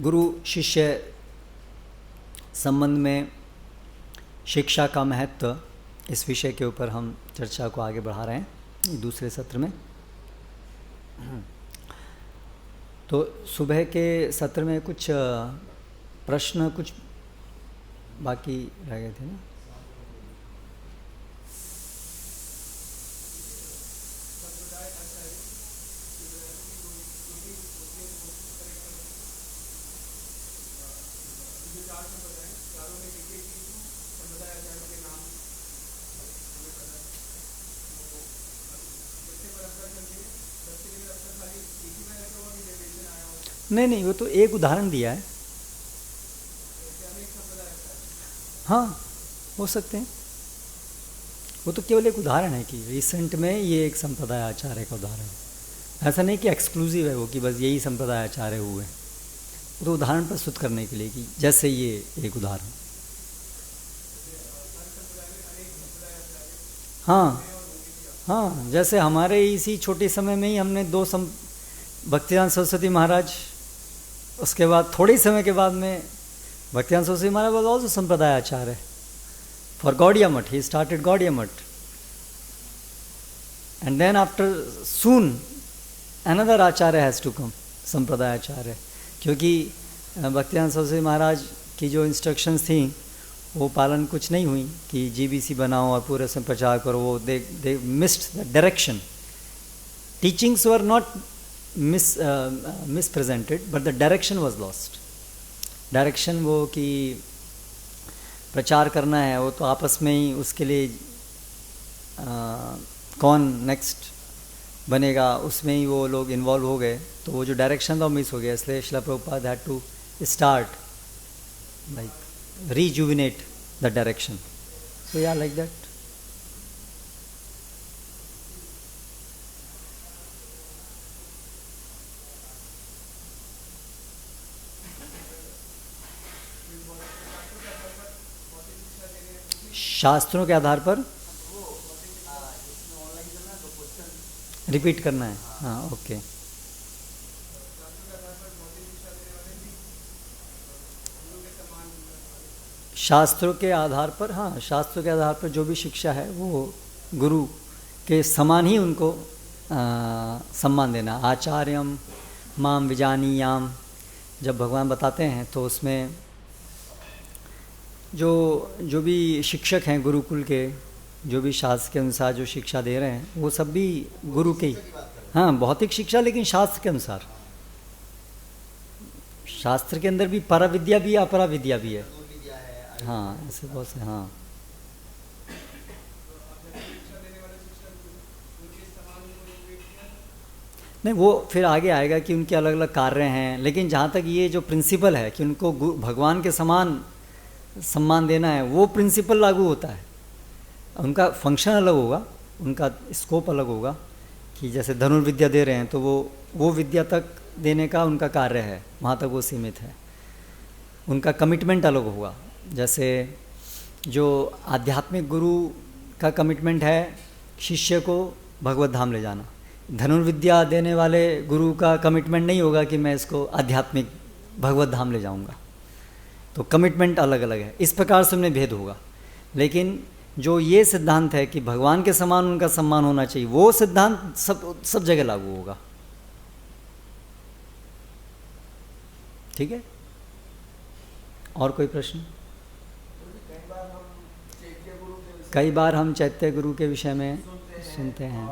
गुरु शिष्य संबंध में शिक्षा का महत्व, इस विषय के ऊपर हम चर्चा को आगे बढ़ा रहे हैं दूसरे सत्र में। तो सुबह के सत्र में कुछ प्रश्न कुछ बाकी रह गए थे ना। नहीं, वो तो एक उदाहरण दिया है। हाँ, हो सकते हैं। वो तो केवल एक उदाहरण है कि रिसेंट में ये एक संप्रदाय आचार्य का उदाहरण है। ऐसा नहीं कि एक्सक्लूसिव है वो कि बस यही संप्रदाय आचार्य हुए। वो तो उदाहरण प्रस्तुत करने के लिए कि जैसे ये एक उदाहरण। हाँ, जैसे हमारे इसी छोटे समय में ही हमने भक्तिदान सरस्वती महाराज, उसके बाद थोड़े समय के बाद में भक्तिदान सरस्वती महाराज वाज आल्सो संप्रदाय आचार्य for Gaudiya Math. He started Gaudiya Math and then after soon another आचार्य हैज़ टू कम, संप्रदाय आचार्य। क्योंकि भक्तिदान सरस्वती महाराज की जो इंस्ट्रक्शंस थी वो पालन कुछ नहीं हुई कि जीबीसी बनाओ और पूरे से प्रचार करो। वो दे missed the direction. Teachings were not mispresented, but the direction was lost. Direction वो कि प्रचार करना है, वो तो आपस में ही उसके लिए कौन नेक्स्ट बनेगा उसमें ही वो लोग इन्वॉल्व हो गए। तो वो जो डायरेक्शन था वो मिस हो गया। इसलिए Srila Prabhupada had to start like rejuvenate the direction. So yeah, like that. शास्त्रों के आधार पर रिपीट करना है। हाँ, ओके। शास्त्रों के आधार पर, हाँ, शास्त्रों के आधार पर जो भी शिक्षा है वो गुरु के समान ही उनको सम्मान देना। आचार्यम माम विजानीयाम जब भगवान बताते हैं तो उसमें जो भी शिक्षक हैं गुरुकुल के, जो भी शास्त्र के अनुसार जो शिक्षा दे रहे हैं वो सब भी गुरु के ही। हाँ, भौतिक शिक्षा, लेकिन शास्त्र के अनुसार। शास्त्र के अंदर भी परा विद्या भी है, अपरा विद्या भी है। हाँ, ऐसे बहुत से। हाँ, नहीं, वो फिर आगे आएगा कि उनके अलग अलग कार्य हैं। लेकिन जहाँ तक ये जो प्रिंसिपल है कि उनको भगवान के समान सम्मान देना है, वो प्रिंसिपल लागू होता है। उनका फंक्शन अलग होगा, उनका स्कोप अलग होगा कि जैसे धनुर्विद्या दे रहे हैं तो वो विद्या तक देने का उनका कार्य है, वहाँ तक वो सीमित है। उनका कमिटमेंट अलग होगा। जैसे जो आध्यात्मिक गुरु का कमिटमेंट है शिष्य को भगवत धाम ले जाना, धनुर्विद्या देने वाले गुरु का कमिटमेंट नहीं होगा कि मैं इसको आध्यात्मिक भगवत धाम ले जाऊंगा। तो कमिटमेंट अलग अलग है। इस प्रकार से उनमें भेद होगा। लेकिन जो ये सिद्धांत है कि भगवान के समान उनका सम्मान होना चाहिए, वो सिद्धांत सब जगह लागू होगा। ठीक है, और कोई प्रश्न? कई बार हम चैत्य गुरु के विषय में सुनते हैं।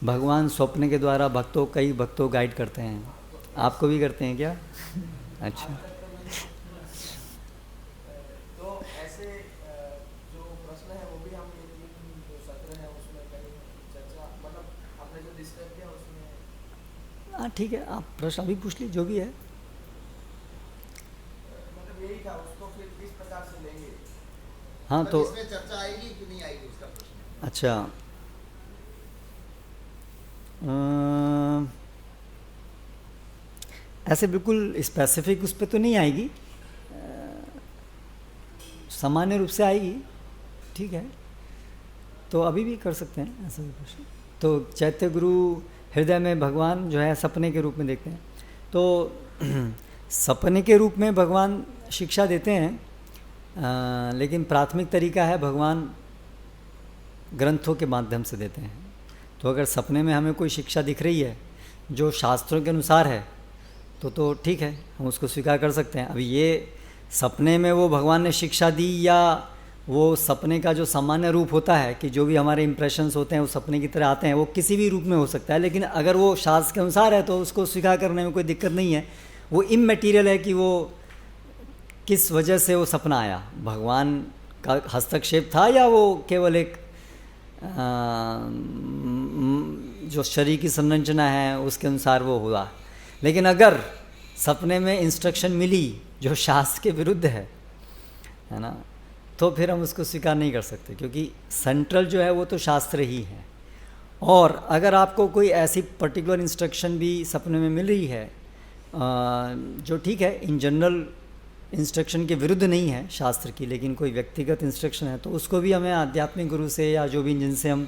भगवान स्वप्न के द्वारा कई भक्तों गाइड करते हैं। आपको भी करते हैं क्या? अच्छा। तो ऐसे जो प्रश्न है वो भी हम जो सत्र है उसमें कहीं चर्चा, मतलब आपने जो डिस्कस किया उसमें। हाँ, ठीक है, आप प्रश्न अभी पूछ लीजिए जो भी है। मतलब यही था, उसको फिर इस प्रकार से लेंगे। हाँ, तो इसमें चर्चा आएगी कि नहीं आएगी उसका प्रश्न। अच्छा, ऐसे बिल्कुल स्पेसिफिक उस पर तो नहीं आएगी, सामान्य रूप से आएगी। ठीक है, तो अभी भी कर सकते हैं ऐसा भी प्रश्न। तो चैत्य गुरु हृदय में भगवान जो है सपने के रूप में देखते हैं। तो सपने के रूप में भगवान शिक्षा देते हैं, लेकिन प्राथमिक तरीका है भगवान ग्रंथों के माध्यम से देते हैं। तो अगर सपने में हमें कोई शिक्षा दिख रही है जो शास्त्रों के अनुसार है तो ठीक है, हम उसको स्वीकार कर सकते हैं। अभी ये सपने में वो भगवान ने शिक्षा दी या वो सपने का जो सामान्य रूप होता है कि जो भी हमारे इंप्रेशंस होते हैं वो सपने की तरह आते हैं, वो किसी भी रूप में हो सकता है, लेकिन अगर वो शास्त्र के अनुसार है तो उसको स्वीकार करने में कोई दिक्कत नहीं है। वो इमैटीरियल है कि वो किस वजह से वो सपना आया, भगवान का हस्तक्षेप था या वो केवल एक जो शरीर की संरचना है उसके अनुसार वो हुआ। लेकिन अगर सपने में इंस्ट्रक्शन मिली जो शास्त्र के विरुद्ध है ना, तो फिर हम उसको स्वीकार नहीं कर सकते, क्योंकि सेंट्रल जो है वो तो शास्त्र ही है। और अगर आपको कोई ऐसी पर्टिकुलर इंस्ट्रक्शन भी सपने में मिल रही है जो ठीक है इन जनरल इंस्ट्रक्शन के विरुद्ध नहीं है शास्त्र की, लेकिन कोई व्यक्तिगत इंस्ट्रक्शन है, तो उसको भी हमें आध्यात्मिक गुरु से या जो भी जिनसे हम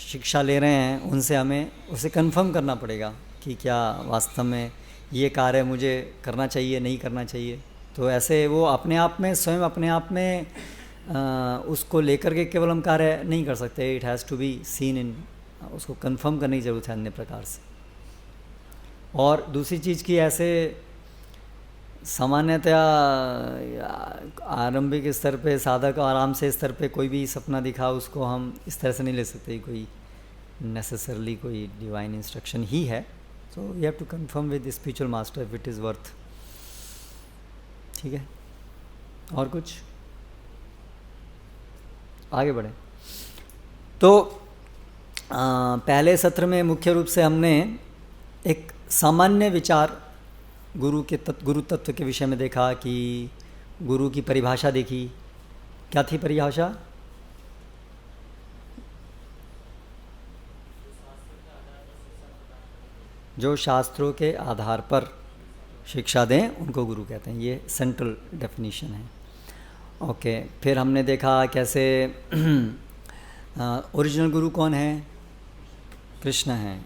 शिक्षा ले रहे हैं उनसे हमें उसे कंफर्म करना पड़ेगा कि क्या वास्तव में ये कार्य मुझे करना चाहिए, नहीं करना चाहिए। तो ऐसे वो अपने आप में स्वयं अपने आप में उसको लेकर के केवल हम कार्य नहीं कर सकते। It has to be seen in, उसको कंफर्म करने की ज़रूरत है अन्य प्रकार से। और दूसरी चीज़ की ऐसे सामान्यतया आरंभिक स्तर पे साधक आराम से स्तर पे कोई भी सपना दिखा उसको हम इस तरह से नहीं ले सकते कोई नेसेसरली कोई डिवाइन इंस्ट्रक्शन ही है। So you have to confirm with the spiritual master if it is worth. ठीक है, और कुछ आगे बढ़े। तो पहले सत्र में मुख्य रूप से हमने एक सामान्य विचार गुरु तत्व के विषय में देखा कि गुरु की परिभाषा देखी। क्या थी परिभाषा? जो शास्त्रों के आधार पर शिक्षा दें उनको गुरु कहते हैं, ये सेंट्रल डेफिनेशन है। ओके, फिर हमने देखा कैसे ओरिजिनल गुरु कौन है? कृष्ण हैं।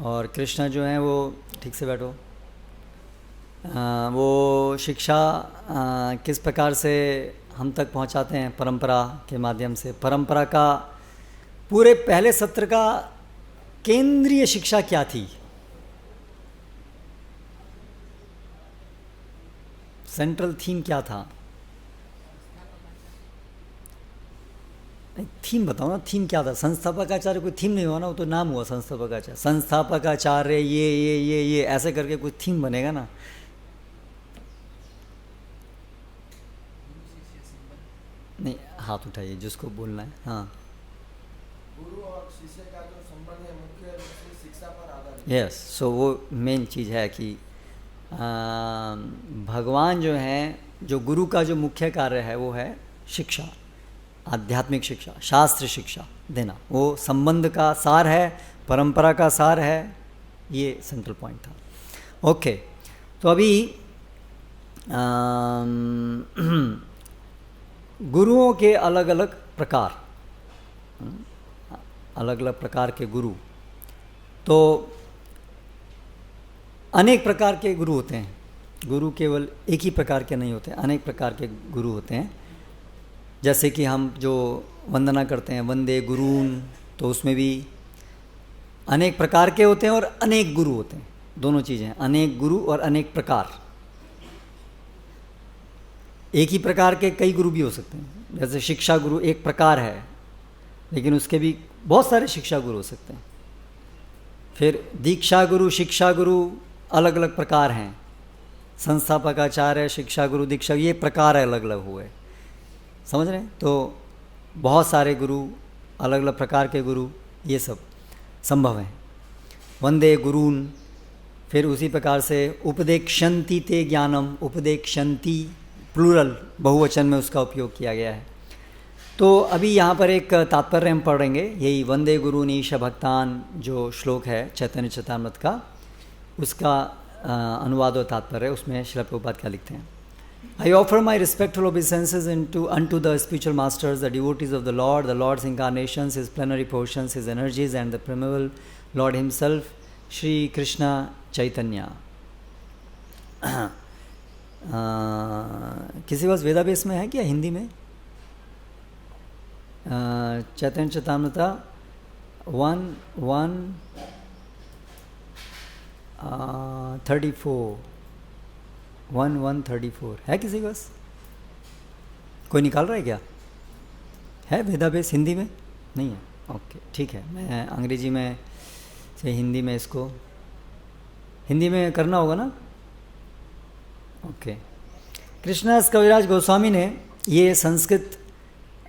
और कृष्ण जो हैं वो, ठीक से बैठो, वो शिक्षा किस प्रकार से हम तक पहुंचाते हैं? परंपरा के माध्यम से। परंपरा का पूरे पहले सत्र का केंद्रीय शिक्षा क्या थी? सेंट्रल थीम क्या था? थीम बताओ ना, थीम क्या था? संस्थापकाचार्य कोई थीम नहीं हुआ ना, वो तो नाम हुआ संस्थापकाचार्य। संस्थापकाचार्य ये ऐसे करके कोई थीम बनेगा ना। नहीं, हाथ उठाइए जिसको बोलना है। हाँ, गुरु और शिष्य का जो संबंध है मुख्य रूप से शिक्षा पर आधारित। यस, सो वो मेन चीज़ है कि भगवान जो हैं, जो गुरु का जो मुख्य कार्य है वो है शिक्षा, आध्यात्मिक शिक्षा, शास्त्र शिक्षा देना। वो संबंध का सार है, परंपरा का सार है, ये सेंट्रल पॉइंट था। ओके, तो अभी गुरुओं के अलग अलग प्रकार, अलग अलग प्रकार के गुरु। तो अनेक प्रकार के गुरु होते हैं। गुरु केवल एक ही प्रकार के नहीं होते, अनेक प्रकार के गुरु होते हैं। जैसे कि हम जो वंदना करते हैं वंदे गुरून्, तो उसमें भी अनेक प्रकार के होते हैं और अनेक गुरु होते हैं, दोनों चीज़ें, अनेक गुरु और अनेक प्रकार। एक ही प्रकार के कई गुरु भी हो सकते हैं। जैसे शिक्षा गुरु एक प्रकार है, लेकिन उसके भी बहुत सारे शिक्षा गुरु हो सकते हैं। फिर दीक्षा गुरु, शिक्षा गुरु अलग अलग प्रकार हैं। संस्थापकाचार्य, शिक्षा गुरु, दीक्षा, ये प्रकार अलग अलग हुए, समझ रहे हैं? तो बहुत सारे गुरु, अलग अलग प्रकार के गुरु, ये सब संभव है। वंदे गुरून्, फिर उसी प्रकार से उपदेक्षन्ति ते ज्ञानम, उपदेक्षन्ति प्लूरल, बहुवचन में उसका उपयोग किया गया है। तो अभी यहाँ पर एक तात्पर्य हम पढ़ेंगे, यही वंदे गुरून् ईश भक्तान जो श्लोक है चैतन्य चरितामृत का, उसका अनुवाद और तात्पर्य, उसमें श्रील प्रभुपाद क्या लिखते हैं। I offer my respectful obeisances unto the spiritual masters, the devotees of the Lord, the Lord's incarnations, His plenary portions, His energies, and the primeval lord himself Shri Krishna Chaitanya. किसी पास वेदाभ्यास में है क्या हिंदी में? चैतन्य चैतामृता 1134 है किसी के पास? कोई निकाल रहा है क्या? है वेदाभ्यास हिंदी में? नहीं है, ओके ठीक है। मैं अंग्रेजी में से हिंदी में इसको हिंदी में करना होगा ना? ओके। कृष्णदास कविराज गोस्वामी ने ये संस्कृत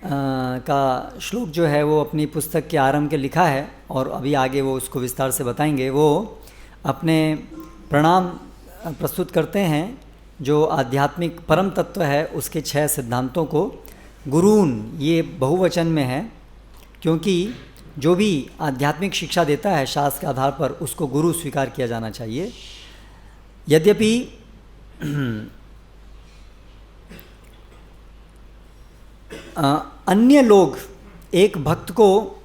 का श्लोक जो है वो अपनी पुस्तक के आरंभ के लिखा है और अभी आगे वो उसको विस्तार से बताएंगे। वो अपने प्रणाम प्रस्तुत करते हैं जो आध्यात्मिक परम तत्व है उसके 6 सिद्धांतों को। गुरून ये बहुवचन में है क्योंकि जो भी आध्यात्मिक शिक्षा देता है शास्त्र के आधार पर उसको गुरु स्वीकार किया जाना चाहिए। यद्यपि अन्य लोग एक भक्त को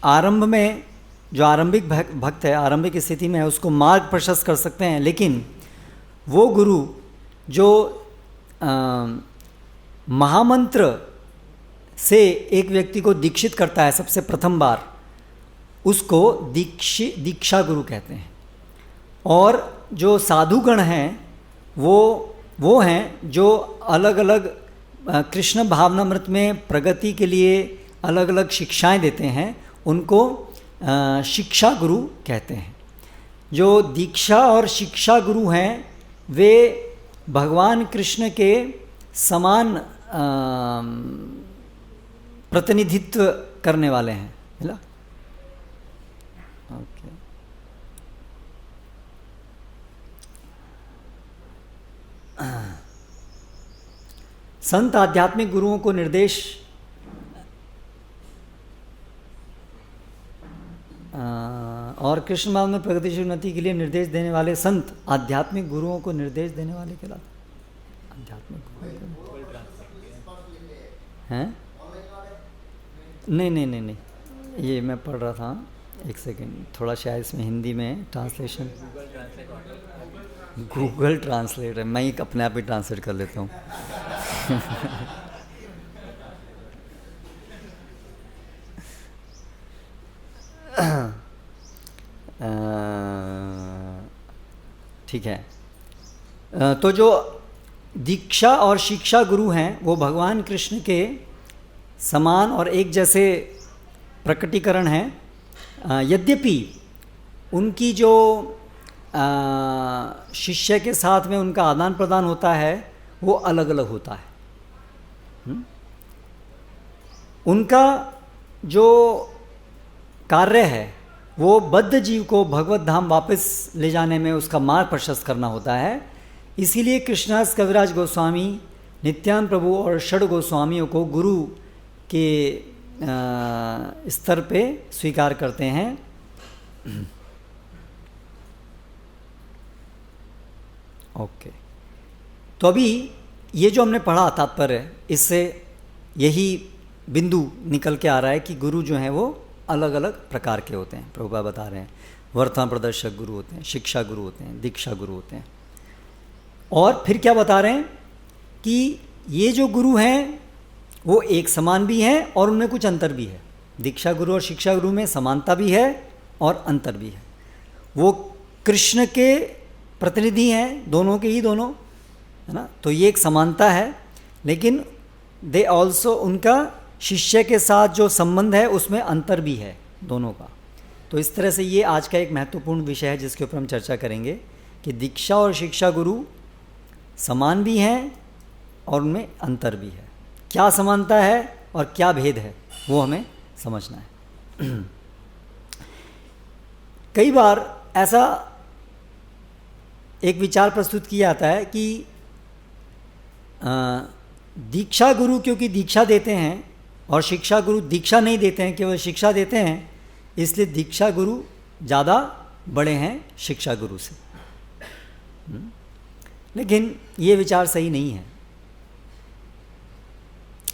आरंभ में, जो आरंभिक भक्त है, आरंभिक स्थिति में है, उसको मार्ग प्रशस्त कर सकते हैं, लेकिन वो गुरु जो महामंत्र से एक व्यक्ति को दीक्षित करता है सबसे प्रथम बार, उसको दीक्षा गुरु कहते हैं। और जो साधुगण हैं वो हैं जो अलग अलग कृष्ण भावनामृत में प्रगति के लिए अलग अलग शिक्षाएं देते हैं, उनको शिक्षा गुरु कहते हैं। जो दीक्षा और शिक्षा गुरु हैं वे भगवान कृष्ण के समान प्रतिनिधित्व करने वाले हैं। मिला? ओके। संत आध्यात्मिक गुरुओं को निर्देश और कृष्ण भाव में प्रगतिशील उन्नति के लिए निर्देश देने वाले संत आध्यात्मिक गुरुओं को निर्देश देने वाले कहलाते आध्यात्मिक हैं। नहीं, ये मैं पढ़ रहा था, एक सेकेंड, थोड़ा शायद इसमें हिंदी में ट्रांसलेशन गूगल ट्रांसलेट है, मैं ही अपने आप ही ट्रांसलेट कर लेता हूँ। ठीक है। तो जो दीक्षा और शिक्षा गुरु हैं वो भगवान कृष्ण के समान और एक जैसे प्रकटीकरण हैं। यद्यपि उनकी जो शिष्य के साथ में उनका आदान प्रदान होता है वो अलग अलग होता है। उनका जो कार्य है वो बद्ध जीव को भगवत धाम वापस ले जाने में उसका मार्ग प्रशस्त करना होता है। इसीलिए कृष्णदास कविराज गोस्वामी, नित्यानंद प्रभु और षड गोस्वामियों को गुरु के स्तर पे स्वीकार करते हैं। ओके, तो अभी ये जो हमने पढ़ा तात्पर्य, इससे यही बिंदु निकल के आ रहा है कि गुरु जो हैं वो अलग अलग प्रकार के होते हैं। प्रभुपाद बता रहे हैं वर्तमान प्रदर्शक गुरु होते हैं, शिक्षा गुरु होते हैं, दीक्षा गुरु होते हैं। और फिर क्या बता रहे हैं कि ये जो गुरु हैं वो एक समान भी हैं और उनमें कुछ अंतर भी है। दीक्षा गुरु और शिक्षा गुरु में समानता भी है और अंतर भी है। वो कृष्ण के प्रतिनिधि हैं, दोनों के ही दोनों, है ना। तो ये एक समानता है, लेकिन दे ऑल्सो, उनका शिष्य के साथ जो संबंध है उसमें अंतर भी है दोनों का। तो इस तरह से ये आज का एक महत्वपूर्ण विषय है जिसके ऊपर हम चर्चा करेंगे कि दीक्षा और शिक्षा गुरु समान भी हैं और उनमें अंतर भी है। क्या समानता है और क्या भेद है वो हमें समझना है। कई बार ऐसा एक विचार प्रस्तुत किया जाता है कि दीक्षा गुरु क्योंकि दीक्षा देते हैं और शिक्षा गुरु दीक्षा नहीं देते हैं, केवल शिक्षा देते हैं, इसलिए दीक्षा गुरु ज़्यादा बड़े हैं शिक्षा गुरु से। लेकिन ये विचार सही नहीं है।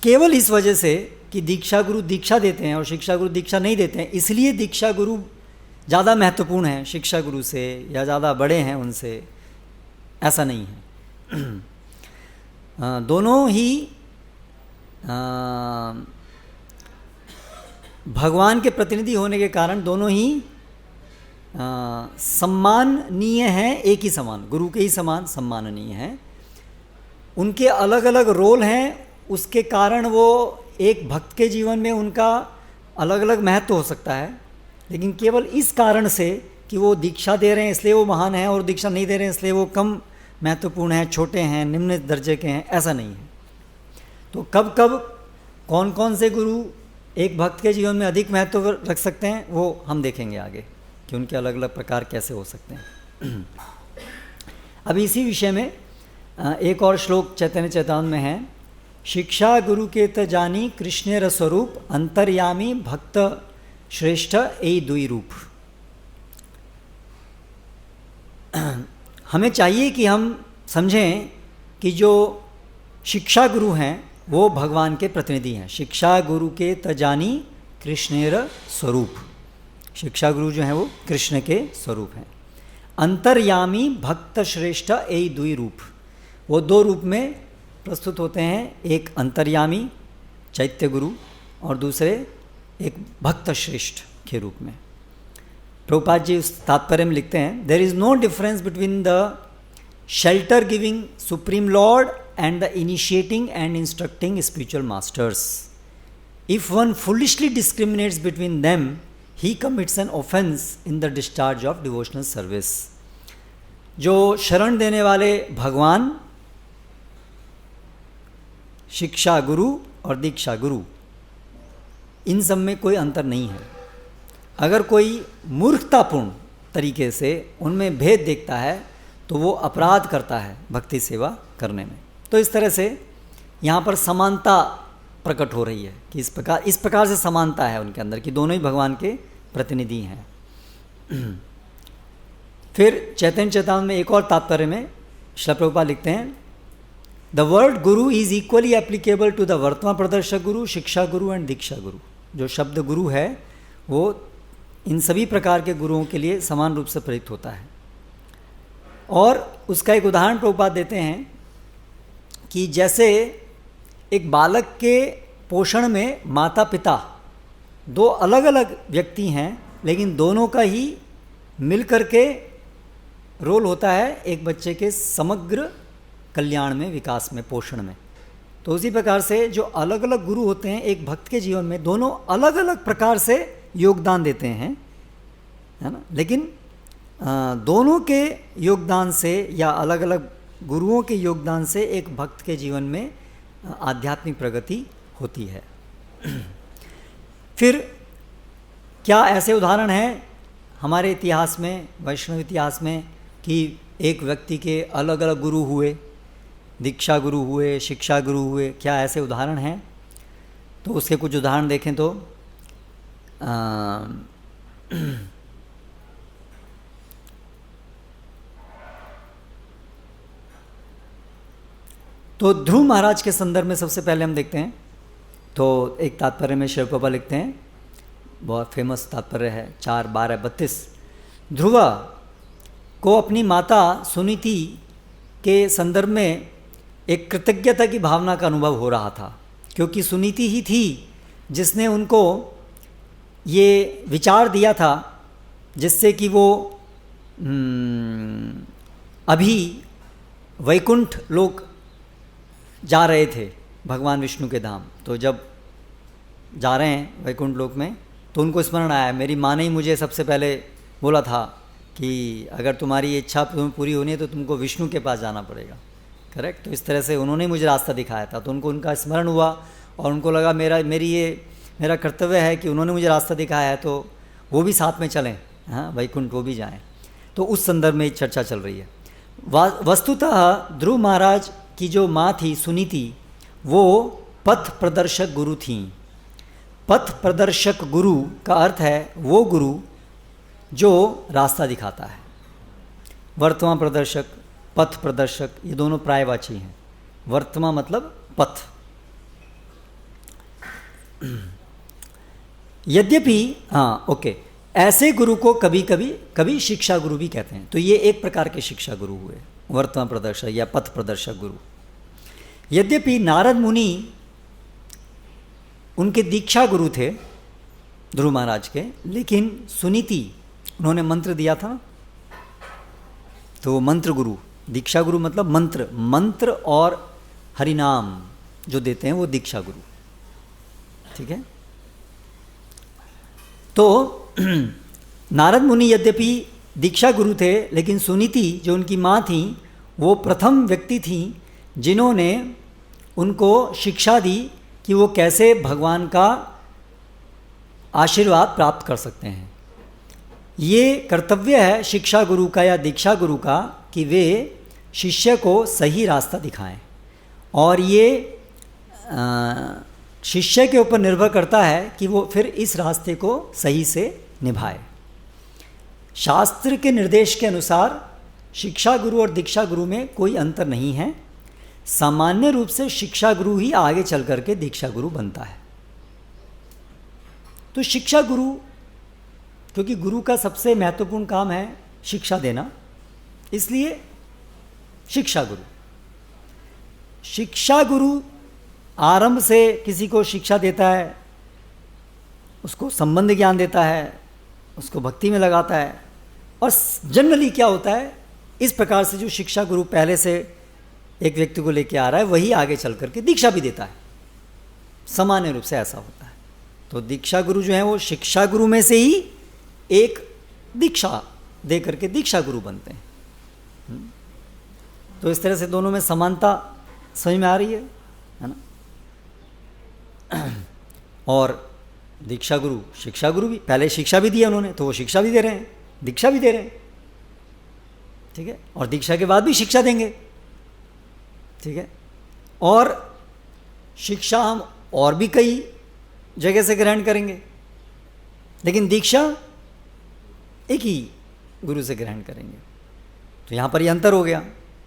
केवल इस वजह से कि दीक्षा गुरु दीक्षा देते हैं और शिक्षा गुरु दीक्षा नहीं देते हैं, इसलिए दीक्षा गुरु ज़्यादा महत्वपूर्ण हैं शिक्षा गुरु से या ज़्यादा बड़े हैं उनसे, ऐसा नहीं है। दोनों ही भगवान के प्रतिनिधि होने के कारण दोनों ही सम्माननीय हैं, एक ही समान, गुरु के ही समान सम्माननीय हैं। उनके अलग अलग रोल हैं, उसके कारण वो एक भक्त के जीवन में उनका अलग अलग महत्व हो सकता है, लेकिन केवल इस कारण से कि वो दीक्षा दे रहे हैं इसलिए वो महान हैं और दीक्षा नहीं दे रहे हैं इसलिए वो कम महत्वपूर्ण हैं, छोटे हैं, निम्न दर्जे के हैं, ऐसा नहीं है। तो कब कब कौन कौन से गुरु एक भक्त के जीवन में अधिक महत्व रख सकते हैं वो हम देखेंगे आगे कि उनके अलग अलग प्रकार कैसे हो सकते हैं। अब इसी विषय में एक और श्लोक चैतन्य चैतन्य में है, शिक्षा गुरु के त जानी कृष्णेर स्वरूप अंतर्यामी भक्त श्रेष्ठ ए दुई रूप। हमें चाहिए कि हम समझें कि जो शिक्षा गुरु हैं वो भगवान के प्रतिनिधि हैं। शिक्षा गुरु के त जानी कृष्णेर स्वरूप, शिक्षा गुरु जो हैं वो कृष्ण के स्वरूप हैं। अंतर्यामी भक्त श्रेष्ठ ए दुई रूप, वो दो रूप में प्रस्तुत होते हैं, एक अंतर्यामी चैत्य गुरु और दूसरे एक भक्त श्रेष्ठ के रूप में। प्रभुपाद जी उस तात्पर्य में लिखते हैं, there is no difference between the shelter giving supreme lord and the initiating and instructing spiritual masters. If one foolishly discriminates between them he commits an offense in the discharge of devotional service. जो शरण देने वाले भगवान, शिक्षा गुरु और दीक्षा गुरु, इन सब में कोई अंतर नहीं है। अगर कोई मूर्खतापूर्ण तरीके से उनमें भेद देखता है तो वो अपराध करता है भक्ति सेवा करने में। तो इस तरह से यहाँ पर समानता प्रकट हो रही है कि इस प्रकार से समानता है उनके अंदर कि दोनों ही भगवान के प्रतिनिधि हैं। फिर चैतन्य चैतन्य में एक और तात्पर्य में श्रील प्रभुपाद लिखते हैं, the word guru is equally applicable to the वर्तमान प्रदर्शक गुरु, शिक्षा गुरु एंड दीक्षा गुरु। जो शब्द गुरु है वो इन सभी प्रकार के गुरुओं के लिए समान रूप से प्रयुक्त होता है। और उसका एक उदाहरण प्रभुपाद देते हैं कि जैसे एक बालक के पोषण में माता पिता दो अलग अलग व्यक्ति हैं, लेकिन दोनों का ही मिल करके रोल होता है एक बच्चे के समग्र कल्याण में, विकास में, पोषण में। तो उसी प्रकार से जो अलग अलग गुरु होते हैं एक भक्त के जीवन में, दोनों अलग अलग प्रकार से योगदान देते हैं, है ना, लेकिन दोनों के योगदान से या अलग अलग गुरुओं के योगदान से एक भक्त के जीवन में आध्यात्मिक प्रगति होती है। फिर क्या ऐसे उदाहरण हैं हमारे इतिहास में, वैष्णव इतिहास में, कि एक व्यक्ति के अलग अलग गुरु हुए, दीक्षा गुरु हुए, शिक्षा गुरु हुए? क्या ऐसे उदाहरण हैं? तो उसके कुछ उदाहरण देखें तो ध्रुव महाराज के संदर्भ में सबसे पहले हम देखते हैं। तो एक तात्पर्य में श्री प्रभुपाद लिखते हैं, बहुत फेमस तात्पर्य है 4:12-32। ध्रुवा को अपनी माता सुनीति के संदर्भ में एक कृतज्ञता की भावना का अनुभव हो रहा था, क्योंकि सुनीति ही थी जिसने उनको ये विचार दिया था जिससे कि वो अभी वैकुंठ लोक जा रहे थे, भगवान विष्णु के धाम। तो जब जा रहे हैं वैकुंठ लोक में तो उनको स्मरण आया, मेरी माँ ने ही मुझे सबसे पहले बोला था कि अगर तुम्हारी इच्छा तुम्हें पूरी होनी है तो तुमको विष्णु के पास जाना पड़ेगा। करेक्ट। तो इस तरह से उन्होंने मुझे रास्ता दिखाया था, तो उनको उनका स्मरण हुआ और उनको लगा मेरा कर्तव्य है कि उन्होंने मुझे रास्ता दिखाया है तो वो भी साथ में चलें, हाँ, वैकुंठ वो भी जाएं। तो उस संदर्भ में चर्चा चल रही है। वस्तुतः ध्रुव महाराज की जो माँ थी सुनीति, वो पथ प्रदर्शक गुरु थीं। पथ प्रदर्शक गुरु का अर्थ है वो गुरु जो रास्ता दिखाता है। वर्तमान प्रदर्शक, पथ प्रदर्शक, ये दोनों प्रायवाची हैं। वर्तमान मतलब पथ। यद्यपि ऐसे गुरु को कभी कभी कभी शिक्षा गुरु भी कहते हैं। तो ये एक प्रकार के शिक्षा गुरु हुए, वर्तमान प्रदर्शक या पथ प्रदर्शक गुरु। यद्यपि नारद मुनि उनके दीक्षा गुरु थे ध्रुव महाराज के, लेकिन सुनीति उन्होंने मंत्र दिया था ना, तो वो मंत्र गुरु, दीक्षा गुरु मतलब मंत्र, मंत्र और हरिनाम जो देते हैं वो दीक्षा गुरु, ठीक है। तो नारद मुनि यद्यपि दीक्षा गुरु थे, लेकिन सुनीति जो उनकी माँ थी वो प्रथम व्यक्ति थी जिन्होंने उनको शिक्षा दी कि वो कैसे भगवान का आशीर्वाद प्राप्त कर सकते हैं। ये कर्तव्य है शिक्षा गुरु का या दीक्षा गुरु का कि वे शिष्य को सही रास्ता दिखाएं, और ये शिष्य के ऊपर निर्भर करता है कि वो फिर इस रास्ते को सही से निभाए। शास्त्र के निर्देश के अनुसार शिक्षा गुरु और दीक्षा गुरु में कोई अंतर नहीं है। सामान्य रूप से शिक्षा गुरु ही आगे चल करके दीक्षा गुरु बनता है। तो शिक्षा गुरु, क्योंकि गुरु का सबसे महत्वपूर्ण काम है शिक्षा देना, इसलिए शिक्षा गुरु। शिक्षा गुरु आरंभ से किसी को शिक्षा देता है, उसको संबंध ज्ञान देता है, उसको भक्ति में लगाता है, और जनरली क्या होता है, इस प्रकार से जो शिक्षा गुरु पहले से एक व्यक्ति को लेके आ रहा है वही आगे चल करके दीक्षा भी देता है। सामान्य रूप से ऐसा होता है। तो दीक्षा गुरु जो है वो शिक्षा गुरु में से ही एक दीक्षा दे करके दीक्षा गुरु बनते हैं। तो इस तरह से दोनों में समानता समझ में आ रही है ना। और दीक्षा गुरु शिक्षा गुरु भी, पहले शिक्षा भी दी है उन्होंने, तो वो शिक्षा भी दे रहे हैं, दीक्षा भी दे रहे हैं, ठीक है। और दीक्षा के बाद भी शिक्षा देंगे, ठीक है। और शिक्षा हम और भी कई जगह से ग्रहण करेंगे, लेकिन दीक्षा एक ही गुरु से ग्रहण करेंगे। तो यहाँ पर ये अंतर हो गया।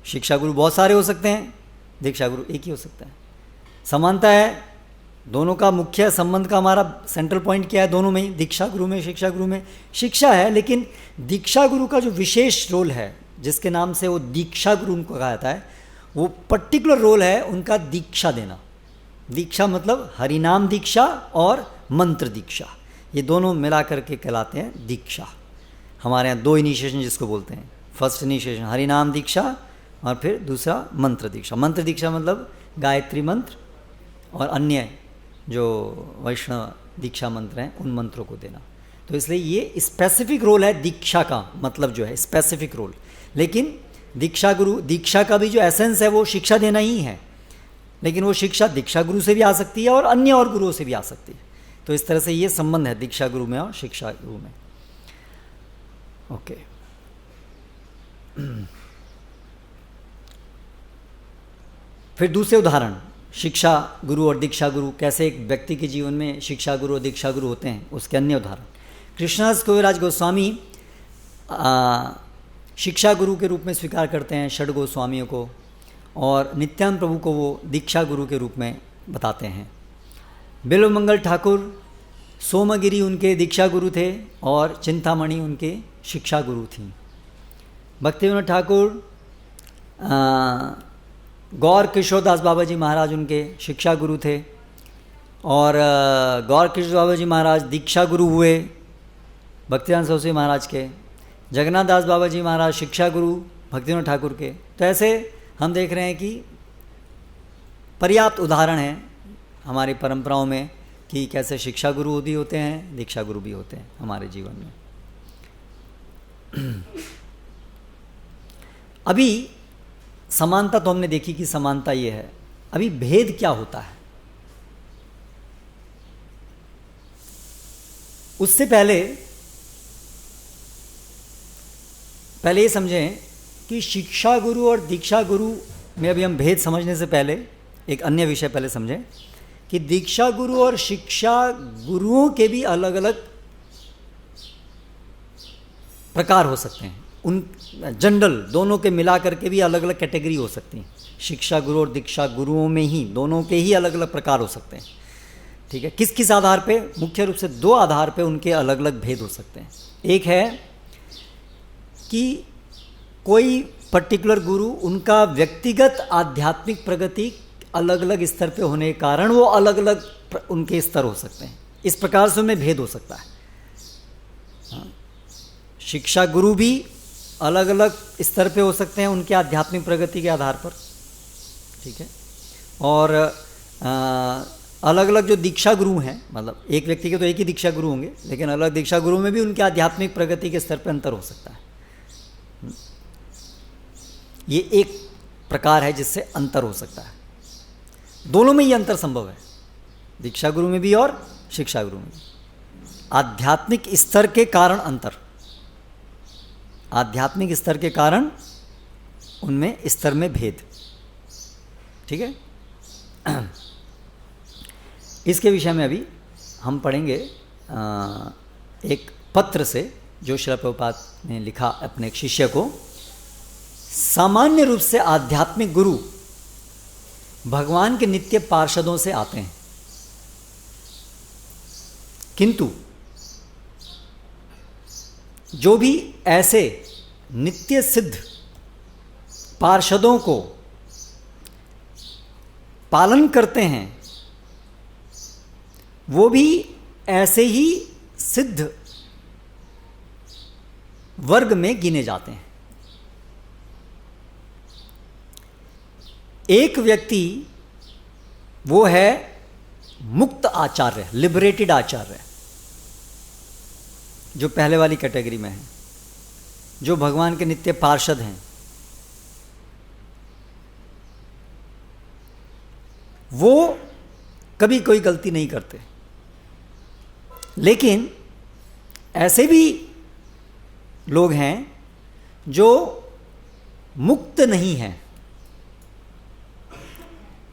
शिक्षा गुरु बहुत सारे हो सकते हैं, दीक्षा गुरु एक ही हो सकता है। समानता है दोनों का। मुख्य संबंध का हमारा सेंट्रल पॉइंट क्या है दोनों में ही, दीक्षा गुरु में शिक्षा गुरु में? शिक्षा है, लेकिन दीक्षा गुरु का जो विशेष रोल है, जिसके नाम से वो दीक्षा गुरु उनको कहा जाता है, वो पर्टिकुलर रोल है उनका दीक्षा देना। दीक्षा मतलब हरिनाम दीक्षा और मंत्र दीक्षा, ये दोनों मिला करके कहलाते हैं दीक्षा। हमारे यहाँ दो इनिशिएशन जिसको बोलते हैं, फर्स्ट इनिशिएशन हरिनाम दीक्षा और फिर दूसरा मंत्र दीक्षा। मंत्र दीक्षा मतलब गायत्री मंत्र और अन्य जो वैष्णव दीक्षा मंत्र हैं उन मंत्रों को देना। तो इसलिए ये स्पेसिफिक रोल है दीक्षा का, मतलब जो है स्पेसिफिक रोल। लेकिन दीक्षा गुरु, दीक्षा का भी जो एसेंस है वो शिक्षा देना ही है, लेकिन वो शिक्षा दीक्षा गुरु से भी आ सकती है और अन्य और गुरुओं से भी आ सकती है। तो इस तरह से ये संबंध है दीक्षा गुरु में और शिक्षा गुरु में। ओके। फिर दूसरे उदाहरण, शिक्षा गुरु और दीक्षा गुरु कैसे एक व्यक्ति के जीवन में शिक्षा गुरु और दीक्षा गुरु होते हैं, उसके अन्य उदाहरण। कृष्णदास कविराज गोस्वामी शिक्षा गुरु के रूप में स्वीकार करते हैं षड गोस्वामियों को, और नित्यानंद प्रभु को वो दीक्षा गुरु के रूप में बताते हैं। बिल्वमंगल ठाकुर सोमगिरी उनके दीक्षा गुरु थे और चिंतामणि उनके शिक्षा गुरु थीं। भक्तिविनोद ठाकुर, गौर किशोरदास बाबा जी महाराज उनके शिक्षा गुरु थे, और गौर किशोर बाबा जी महाराज दीक्षा गुरु हुए भक्तिदान सरस्वती महाराज के। जगन्नाथ दास बाबा जी महाराज शिक्षा गुरु भक्तिविनोद ठाकुर के। तो ऐसे हम देख रहे हैं कि पर्याप्त उदाहरण हैं हमारी परंपराओं में कि कैसे शिक्षा गुरु भी होते हैं, दीक्षा गुरु भी होते हैं हमारे जीवन में। अभी समानता तो हमने देखी कि समानता ये है, अभी भेद क्या होता है उससे पहले ये समझें कि शिक्षा गुरु और दीक्षा गुरु में अभी हम भेद समझने से पहले एक अन्य विषय पहले समझें कि दीक्षा गुरु और शिक्षा गुरुओं के भी अलग अलग प्रकार हो सकते हैं। उन जनरल दोनों के मिला करके भी अलग अलग कैटेगरी हो सकती हैं। शिक्षा गुरु और दीक्षा गुरुओं में ही दोनों के ही अलग अलग प्रकार हो सकते हैं। ठीक है, किस किस आधार पे? मुख्य रूप से दो आधार पे उनके अलग अलग भेद हो सकते हैं। एक है कि कोई पर्टिकुलर गुरु, उनका व्यक्तिगत आध्यात्मिक प्रगति अलग अलग स्तर पे होने के कारण वो अलग अलग उनके स्तर हो सकते हैं, इस प्रकार से उनमें भेद हो सकता है। हाँ। शिक्षा गुरु भी अलग अलग स्तर पे हो सकते हैं उनके आध्यात्मिक प्रगति के आधार पर, ठीक है। और अलग अलग जो दीक्षा गुरु हैं, मतलब एक व्यक्ति के तो एक ही दीक्षा गुरु होंगे, लेकिन अलग दीक्षा गुरु में भी उनके आध्यात्मिक प्रगति के स्तर पर अंतर हो सकता है। ये एक प्रकार है जिससे अंतर हो सकता है। दोनों में ये अंतर संभव है, दीक्षा गुरु में भी और शिक्षा गुरु में भी। आध्यात्मिक स्तर के कारण अंतर, आध्यात्मिक स्तर के कारण उनमें स्तर में भेद, ठीक है। इसके विषय में अभी हम पढ़ेंगे एक पत्र से जो श्रील प्रभुपाद ने लिखा अपने एक शिष्य को। सामान्य रूप से आध्यात्मिक गुरु भगवान के नित्य पार्षदों से आते हैं, किंतु जो भी ऐसे नित्य सिद्ध पार्षदों को पालन करते हैं वो भी ऐसे ही सिद्ध वर्ग में गिने जाते हैं। एक व्यक्ति वो है मुक्त आचार्य, लिबरेटेड आचार्य, जो पहले वाली कैटेगरी में है, जो भगवान के नित्य पार्षद हैं। वो कभी कोई गलती नहीं करते, लेकिन ऐसे भी लोग हैं जो मुक्त नहीं हैं,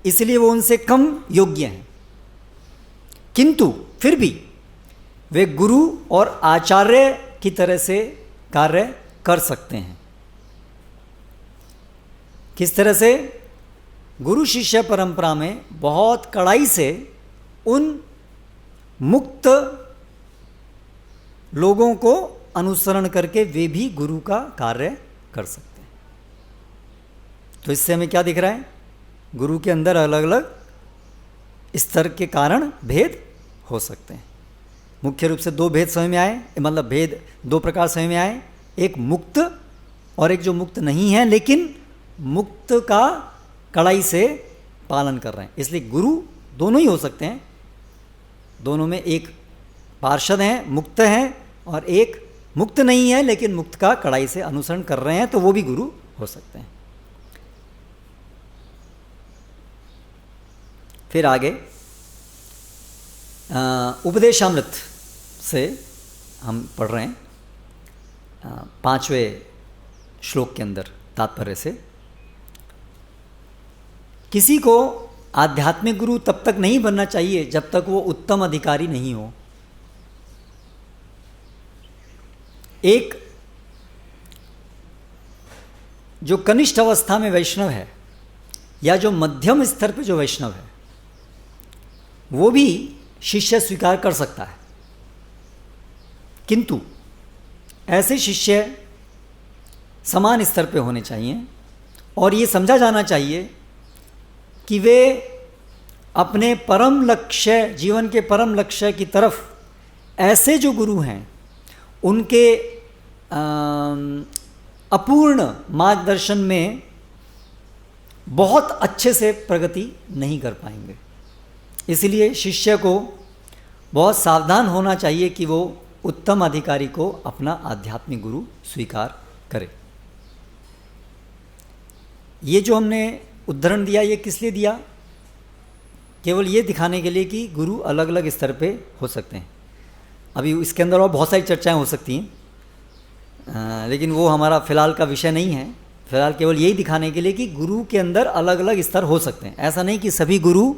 इसलिए वो उनसे कम योग्य हैं, किंतु फिर भी वे गुरु और आचार्य की तरह से कार्य कर सकते हैं। किस तरह से? गुरु शिष्य परंपरा में बहुत कड़ाई से उन मुक्त लोगों को अनुसरण करके वे भी गुरु का कार्य कर सकते हैं। तो इससे हमें क्या दिख रहा है? गुरु के अंदर अलग अलग स्तर के कारण भेद हो सकते हैं। मुख्य रूप से दो भेद समझ में आए, मतलब भेद दो प्रकार समझ में आए, एक मुक्त और एक जो मुक्त नहीं है लेकिन मुक्त का कड़ाई से पालन कर रहे हैं। इसलिए गुरु दोनों ही हो सकते हैं, दोनों में एक पार्षद हैं, मुक्त हैं, और एक मुक्त नहीं है लेकिन मुक्त का कड़ाई से अनुसरण कर रहे हैं, तो वो भी गुरु हो सकते हैं। फिर आगे उपदेशामृत से हम पढ़ रहे हैं 5वें श्लोक के अंदर तात्पर्य से। किसी को आध्यात्मिक गुरु तब तक नहीं बनना चाहिए जब तक वो उत्तम अधिकारी नहीं हो। एक जो कनिष्ठ अवस्था में वैष्णव है या जो मध्यम स्तर पे जो वैष्णव है वो भी शिष्य स्वीकार कर सकता है, किंतु ऐसे शिष्य समान स्तर पे होने चाहिए और ये समझा जाना चाहिए कि वे अपने परम लक्ष्य, जीवन के परम लक्ष्य की तरफ ऐसे जो गुरु हैं उनके अपूर्ण मार्गदर्शन में बहुत अच्छे से प्रगति नहीं कर पाएंगे। इसलिए शिष्य को बहुत सावधान होना चाहिए कि वो उत्तम अधिकारी को अपना आध्यात्मिक गुरु स्वीकार करे। ये जो हमने उदाहरण दिया ये किस लिए दिया? केवल ये दिखाने के लिए कि गुरु अलग अलग स्तर पे हो सकते हैं। अभी इसके अंदर और बहुत सारी चर्चाएं हो सकती हैं, लेकिन वो हमारा फ़िलहाल का विषय नहीं है। फ़िलहाल केवल यही दिखाने के लिए कि गुरु के अंदर अलग अलग स्तर हो सकते हैं। ऐसा नहीं कि सभी गुरु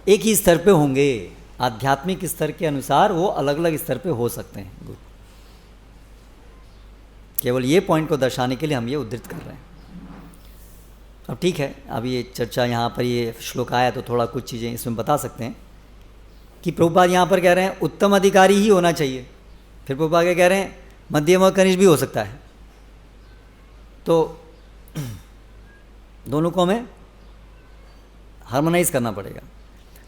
एक ही स्तर पे होंगे, आध्यात्मिक स्तर के अनुसार वो अलग अलग स्तर पे हो सकते हैं गुरु। केवल ये पॉइंट को दर्शाने के लिए हम ये उद्धृत कर रहे हैं। अब ठीक है, अब ये चर्चा यहाँ पर ये श्लोक आया तो थोड़ा कुछ चीज़ें इसमें बता सकते हैं। कि प्रभुपाद यहाँ पर कह रहे हैं उत्तम अधिकारी ही होना चाहिए, फिर प्रभुपाद क्या कह रहे हैं मध्यम और कनिष्ठ भी हो सकता है, तो दोनों को हमें हार्मोनाइज करना पड़ेगा।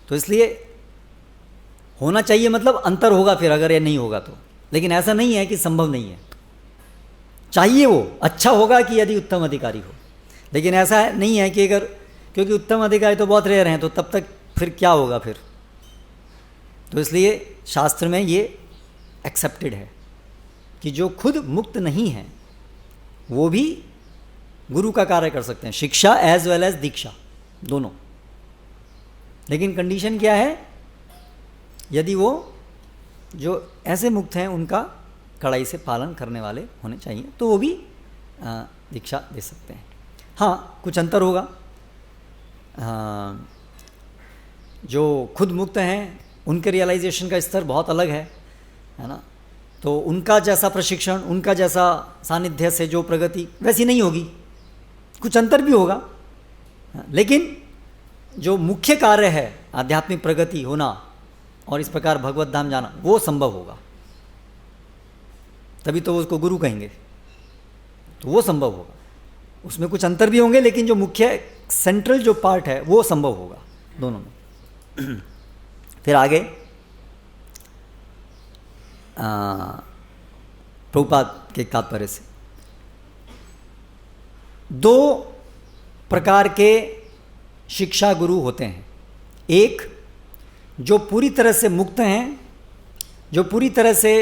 तो इसलिए होना चाहिए मतलब अंतर होगा फिर अगर ये नहीं होगा तो, लेकिन ऐसा नहीं है कि संभव नहीं है, चाहिए वो अच्छा होगा कि यदि उत्तम अधिकारी हो, लेकिन ऐसा नहीं है कि अगर, क्योंकि उत्तम अधिकारी तो बहुत रेयर हैं, तो तब तक फिर क्या होगा फिर। तो इसलिए शास्त्र में ये एक्सेप्टेड है कि जो खुद मुक्त नहीं है वो भी गुरु का कार्य कर सकते हैं, शिक्षा एज वेल एज दीक्षा दोनों। लेकिन कंडीशन क्या है, यदि वो जो ऐसे मुक्त हैं उनका कड़ाई से पालन करने वाले होने चाहिए, तो वो भी दीक्षा दे सकते हैं। हाँ, कुछ अंतर होगा, जो खुद मुक्त हैं उनके रियलाइजेशन का स्तर बहुत अलग है ना, तो उनका जैसा प्रशिक्षण, उनका जैसा सानिध्य से जो प्रगति वैसी नहीं होगी, कुछ अंतर भी होगा, लेकिन जो मुख्य कार्य है आध्यात्मिक प्रगति होना और इस प्रकार भगवत धाम जाना, वो संभव होगा, तभी तो उसको गुरु कहेंगे, तो वो संभव होगा। उसमें कुछ अंतर भी होंगे, लेकिन जो मुख्य सेंट्रल जो पार्ट है वो संभव होगा दोनों में। फिर आगे प्रभुपाद के तात्पर्य से दो प्रकार के शिक्षा गुरु होते हैं, एक जो पूरी तरह से मुक्त हैं, जो पूरी तरह से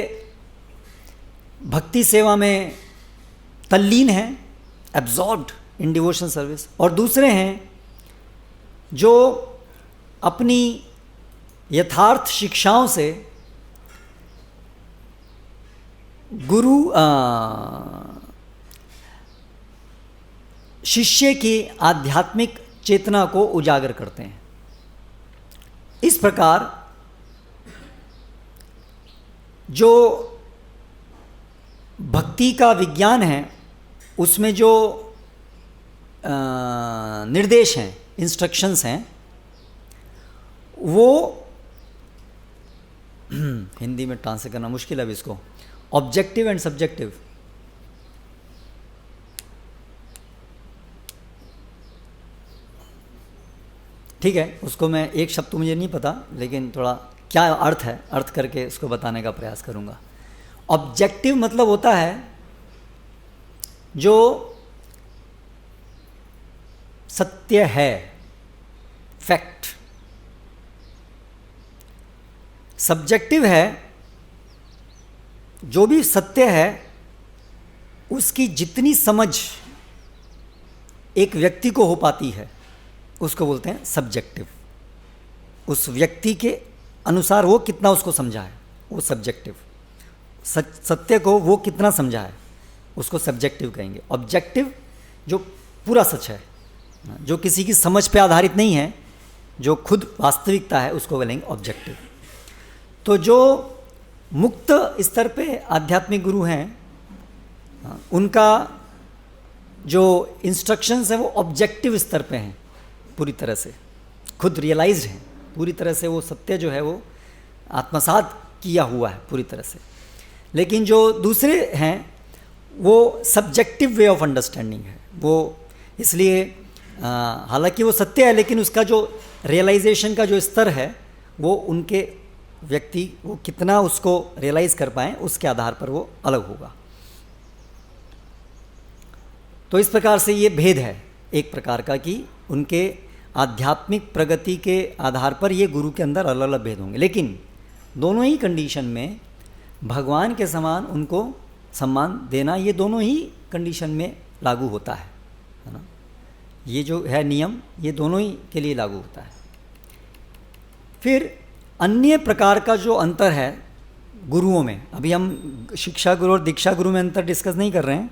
भक्ति सेवा में तल्लीन हैं, एब्जॉर्ब्ड इन डिवोशन सर्विस, और दूसरे हैं जो अपनी यथार्थ शिक्षाओं से गुरु शिष्य की आध्यात्मिक चेतना को उजागर करते हैं। इस प्रकार जो भक्ति का विज्ञान है उसमें जो निर्देश हैं, इंस्ट्रक्शंस हैं, वो हिंदी में ट्रांसलेट करना मुश्किल है अब इसको, ऑब्जेक्टिव एंड सब्जेक्टिव। ठीक है, उसको मैं एक शब्द तो मुझे नहीं पता, लेकिन थोड़ा क्या अर्थ है, अर्थ करके उसको बताने का प्रयास करूंगा। ऑब्जेक्टिव मतलब होता है जो सत्य है, फैक्ट। सब्जेक्टिव है जो भी सत्य है उसकी जितनी समझ एक व्यक्ति को हो पाती है उसको बोलते हैं सब्जेक्टिव। उस व्यक्ति के अनुसार वो कितना उसको समझा है वो सब्जेक्टिव। सत्य को वो कितना समझा है उसको सब्जेक्टिव कहेंगे। ऑब्जेक्टिव जो पूरा सच है, जो किसी की समझ पे आधारित नहीं है, जो खुद वास्तविकता है, उसको बोलेंगे ऑब्जेक्टिव। तो जो मुक्त स्तर पे आध्यात्मिक गुरु हैं उनका जो इंस्ट्रक्शंस हैं वो ऑब्जेक्टिव स्तर पे हैं, पूरी तरह से खुद रियलाइज्ड हैं, पूरी तरह से वो सत्य जो है वो आत्मसात किया हुआ है पूरी तरह से। लेकिन जो दूसरे हैं वो सब्जेक्टिव वे ऑफ अंडरस्टैंडिंग है, वो इसलिए हालांकि वो सत्य है लेकिन उसका जो रियलाइजेशन का जो स्तर है वो उनके व्यक्ति वो कितना उसको रियलाइज कर पाएँ उसके आधार पर वो अलग होगा। तो इस प्रकार से ये भेद है एक प्रकार का कि उनके आध्यात्मिक प्रगति के आधार पर ये गुरु के अंदर अलग अलग भेद होंगे, लेकिन दोनों ही कंडीशन में भगवान के समान उनको सम्मान देना ये दोनों ही कंडीशन में लागू होता है ना। ये जो है नियम ये दोनों ही के लिए लागू होता है। फिर अन्य प्रकार का जो अंतर है गुरुओं में, अभी हम शिक्षा गुरु और दीक्षा गुरु में अंतर डिस्कस नहीं कर रहे हैं,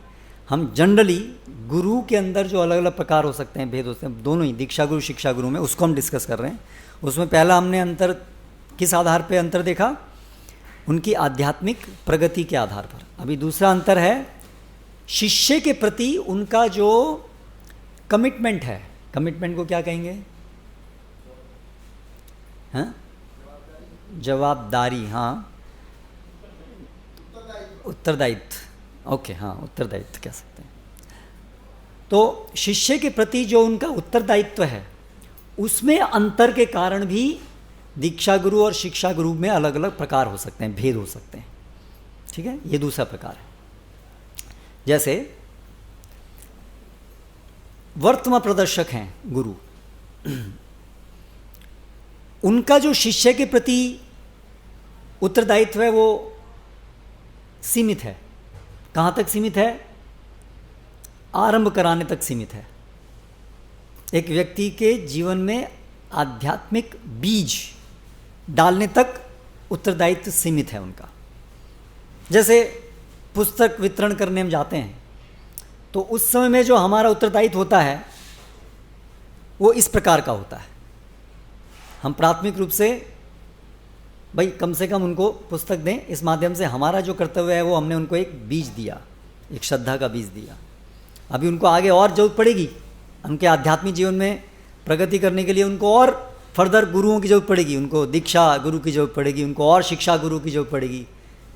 हम जनरली गुरु के अंदर जो अलग अलग प्रकार हो सकते हैं, भेद होते हैं, दोनों ही दीक्षा गुरु शिक्षा गुरु में, उसको हम डिस्कस कर रहे हैं। उसमें पहला हमने अंतर किस आधार पे अंतर देखा, उनकी आध्यात्मिक प्रगति के आधार पर। अभी दूसरा अंतर है शिष्य के प्रति उनका जो कमिटमेंट है। कमिटमेंट को क्या कहेंगे? हाँ, जवाबदारी, हाँ, उत्तरदायित्व, ओके, हाँ, उत्तरदायित्व कह सकते हैं। तो शिष्य के प्रति जो उनका उत्तरदायित्व है उसमें अंतर के कारण भी दीक्षा गुरु और शिक्षा गुरु में अलग अलग प्रकार हो सकते हैं, भेद हो सकते हैं। ठीक है, ये दूसरा प्रकार है। जैसे वर्तमान प्रदर्शक हैं गुरु, उनका जो शिष्य के प्रति उत्तरदायित्व है वो सीमित है। कहाँ तक सीमित है? आरंभ कराने तक सीमित है। एक व्यक्ति के जीवन में आध्यात्मिक बीज डालने तक उत्तरदायित्व सीमित है उनका। जैसे पुस्तक वितरण करने हम जाते हैं तो उस समय में जो हमारा उत्तरदायित्व होता है वो इस प्रकार का होता है। हम प्राथमिक रूप से भाई कम से कम उनको पुस्तक दें, इस माध्यम से हमारा जो कर्तव्य है वो हमने उनको एक बीज दिया, एक श्रद्धा का बीज दिया। अभी उनको आगे और जरूरत पड़ेगी, उनके आध्यात्मिक जीवन में प्रगति करने के लिए उनको और फर्दर गुरुओं की जरूरत पड़ेगी, उनको दीक्षा गुरु की जरूरत पड़ेगी, उनको और शिक्षा गुरु की जरूरत पड़ेगी,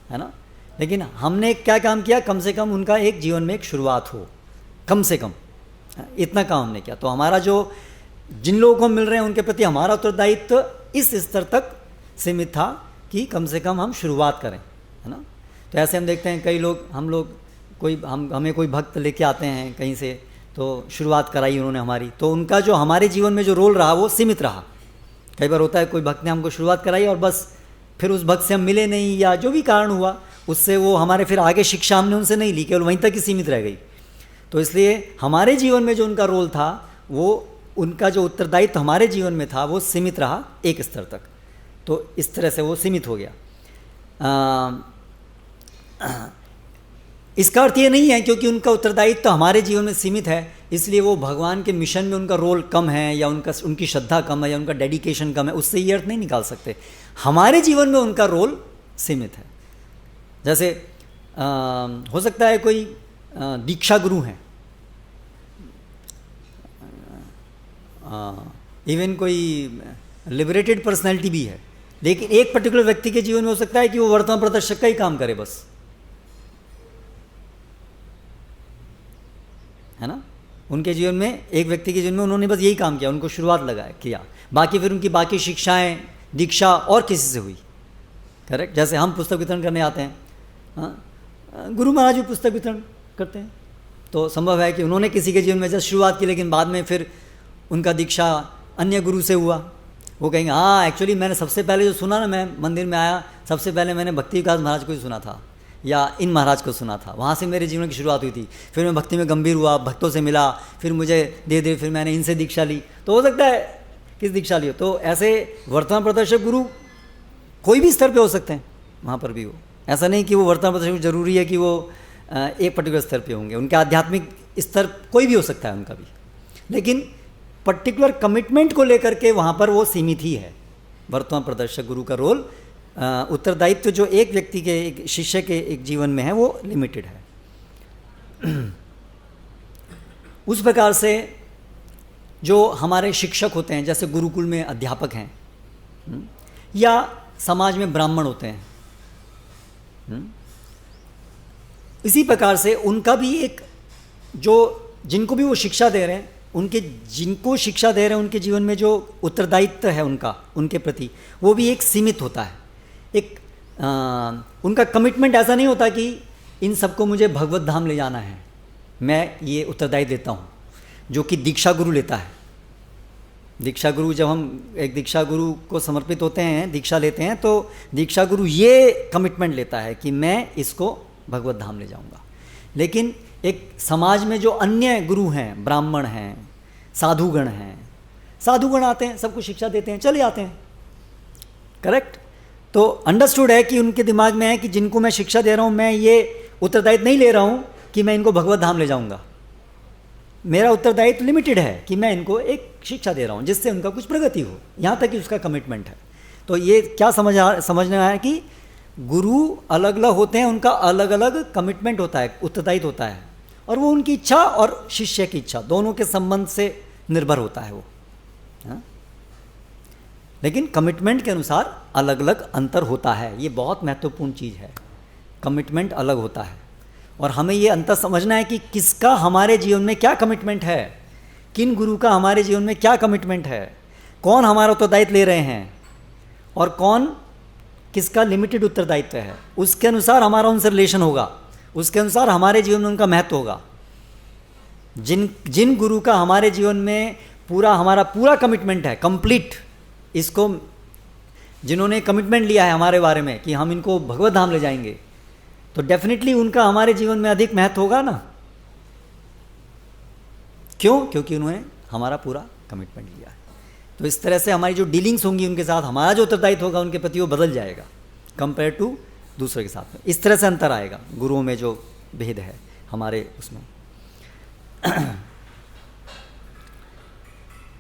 है ना। लेकिन हमने क्या काम किया? कम से कम उनका एक जीवन में एक शुरुआत हो, कम से कम इतना काम हमने किया। तो हमारा जो जिन लोगों को मिल रहे हैं उनके प्रति हमारा उत्तरदायित्व इस स्तर तक सीमित था कि कम से कम हम शुरुआत करें, है ना। तो ऐसे हम देखते हैं कई लोग, हमें कोई भक्त लेके आते हैं कहीं से, तो शुरुआत कराई उन्होंने हमारी, तो उनका जो हमारे जीवन में जो रोल रहा वो सीमित रहा। कई बार होता है कोई भक्त ने हमको शुरुआत कराई और बस फिर उस भक्त से हम मिले नहीं, या जो भी कारण हुआ उससे वो हमारे फिर आगे शिक्षा हमने उनसे नहीं ली, केवल वहीं तक ही सीमित रह गई। तो इसलिए हमारे जीवन में जो उनका रोल था, वो उनका जो उत्तरदायित्व हमारे जीवन में था वो सीमित रहा एक स्तर तक। तो इस तरह से वो सीमित हो गया। इसका अर्थ ये नहीं है क्योंकि उनका उत्तरदायित्व हमारे जीवन में सीमित है इसलिए वो भगवान के मिशन में उनका रोल कम है, या उनकी श्रद्धा कम है, या उनका डेडिकेशन कम है, उससे ये अर्थ नहीं निकाल सकते। हमारे जीवन में उनका रोल सीमित है। जैसे हो सकता है कोई दीक्षा गुरु हैं, इवन कोई लिबरेटेड पर्सनैलिटी भी है, लेकिन एक पर्टिकुलर व्यक्ति के जीवन में हो सकता है कि वो वर्तमान प्रदर्शक का ही काम करे बस, है ना। उनके जीवन में, एक व्यक्ति के जीवन में उन्होंने बस यही काम किया, उनको शुरुआत किया, बाकी फिर उनकी बाकी शिक्षाएं, दीक्षा और किसी से हुई। करेक्ट। जैसे हम पुस्तक वितरण करने आते हैं, गुरु महाराज भी पुस्तक वितरण करते हैं, तो संभव है कि उन्होंने किसी के जीवन में जस्ट शुरुआत की, लेकिन बाद में फिर उनका दीक्षा अन्य गुरु से हुआ। वो कहेंगे हाँ एक्चुअली मैंने सबसे पहले जो सुना ना, मैं मंदिर में आया सबसे पहले मैंने भक्ति विकास महाराज को ही सुना था, या इन महाराज को सुना था, वहाँ से मेरे जीवन की शुरुआत हुई थी। फिर मैं भक्ति में गंभीर हुआ, भक्तों से मिला, फिर मुझे धीरे फिर मैंने इनसे दीक्षा ली। तो हो सकता है किस दीक्षा ली हो। तो ऐसे वर्तमान प्रदर्शक गुरु कोई भी स्तर पे हो सकते हैं, वहाँ पर भी हो। ऐसा नहीं कि वो वर्तमान प्रदर्शक जरूरी है कि वो एक पर्टिकुलर स्तर पे होंगे, उनके आध्यात्मिक स्तर कोई भी हो सकता है उनका भी, लेकिन पर्टिकुलर कमिटमेंट को लेकर के वहाँ पर वो सीमित ही है। वर्तमान प्रदर्शक गुरु का रोल, उत्तरदायित्व जो एक व्यक्ति के, एक शिष्य के एक जीवन में है वो लिमिटेड है। उस प्रकार से जो हमारे शिक्षक होते हैं, जैसे गुरुकुल में अध्यापक हैं, या समाज में ब्राह्मण होते हैं, इसी प्रकार से उनका भी एक, जो जिनको भी वो शिक्षा दे रहे हैं, जिनको शिक्षा दे रहे हैं उनके जीवन में जो उत्तरदायित्व है उनका, उनके प्रति, वो भी एक सीमित होता है। एक उनका कमिटमेंट ऐसा नहीं होता कि इन सबको मुझे भगवत धाम ले जाना है, मैं ये उत्तरदायित्व देता हूँ, जो कि दीक्षा गुरु लेता है। दीक्षा गुरु, जब हम एक दीक्षा गुरु को समर्पित होते हैं, दीक्षा लेते हैं, तो दीक्षा गुरु ये कमिटमेंट लेता है कि मैं इसको भगवत धाम ले जाऊँगा। लेकिन एक समाज में जो अन्य गुरु हैं, ब्राह्मण हैं, साधुगण हैं, साधुगण आते हैं, सबको शिक्षा देते हैं, चले जाते हैं। करेक्ट। तो अंडरस्टूड है कि उनके दिमाग में है कि जिनको मैं शिक्षा दे रहा हूँ, मैं ये उत्तरदायित्व नहीं ले रहा हूँ कि मैं इनको भगवत धाम ले जाऊँगा। मेरा उत्तरदायित्व लिमिटेड है कि मैं इनको एक शिक्षा दे रहा हूँ जिससे उनका कुछ प्रगति हो, यहाँ तक कि उसका कमिटमेंट है। तो ये क्या समझना है कि गुरु अलग अलग होते हैं, उनका अलग अलग कमिटमेंट होता है, उत्तरदायित्व होता है, और वो उनकी इच्छा और शिष्य की इच्छा दोनों के संबंध से निर्भर होता है वो। हाँ? लेकिन कमिटमेंट के अनुसार अलग अलग अंतर होता है। ये बहुत महत्वपूर्ण चीज़ है, कमिटमेंट अलग होता है और हमें ये अंतर समझना है कि किसका हमारे जीवन में क्या कमिटमेंट है, किन गुरु का हमारे जीवन में क्या कमिटमेंट है, कौन हमारा उत्तरदायित्व ले रहे हैं और कौन किसका लिमिटेड उत्तरदायित्व है। उसके अनुसार हमारा उनसे रिलेशन होगा, उसके अनुसार हमारे जीवन में उनका महत्व होगा। जिन गुरु का हमारे जीवन में हमारा पूरा कमिटमेंट है, कंप्लीट, इसको जिन्होंने कमिटमेंट लिया है हमारे बारे में कि हम इनको भगवत धाम ले जाएंगे, तो डेफिनेटली उनका हमारे जीवन में अधिक महत्व होगा ना। क्यों? क्योंकि उन्होंने हमारा पूरा कमिटमेंट लिया है। तो इस तरह से हमारी जो डीलिंग्स होंगी उनके साथ, हमारा जो उत्तरदायित्व होगा उनके प्रति वो बदल जाएगा कंपेयर टू दूसरे के साथ में। इस तरह से अंतर आएगा गुरुओं में, जो भेद है हमारे उसमें।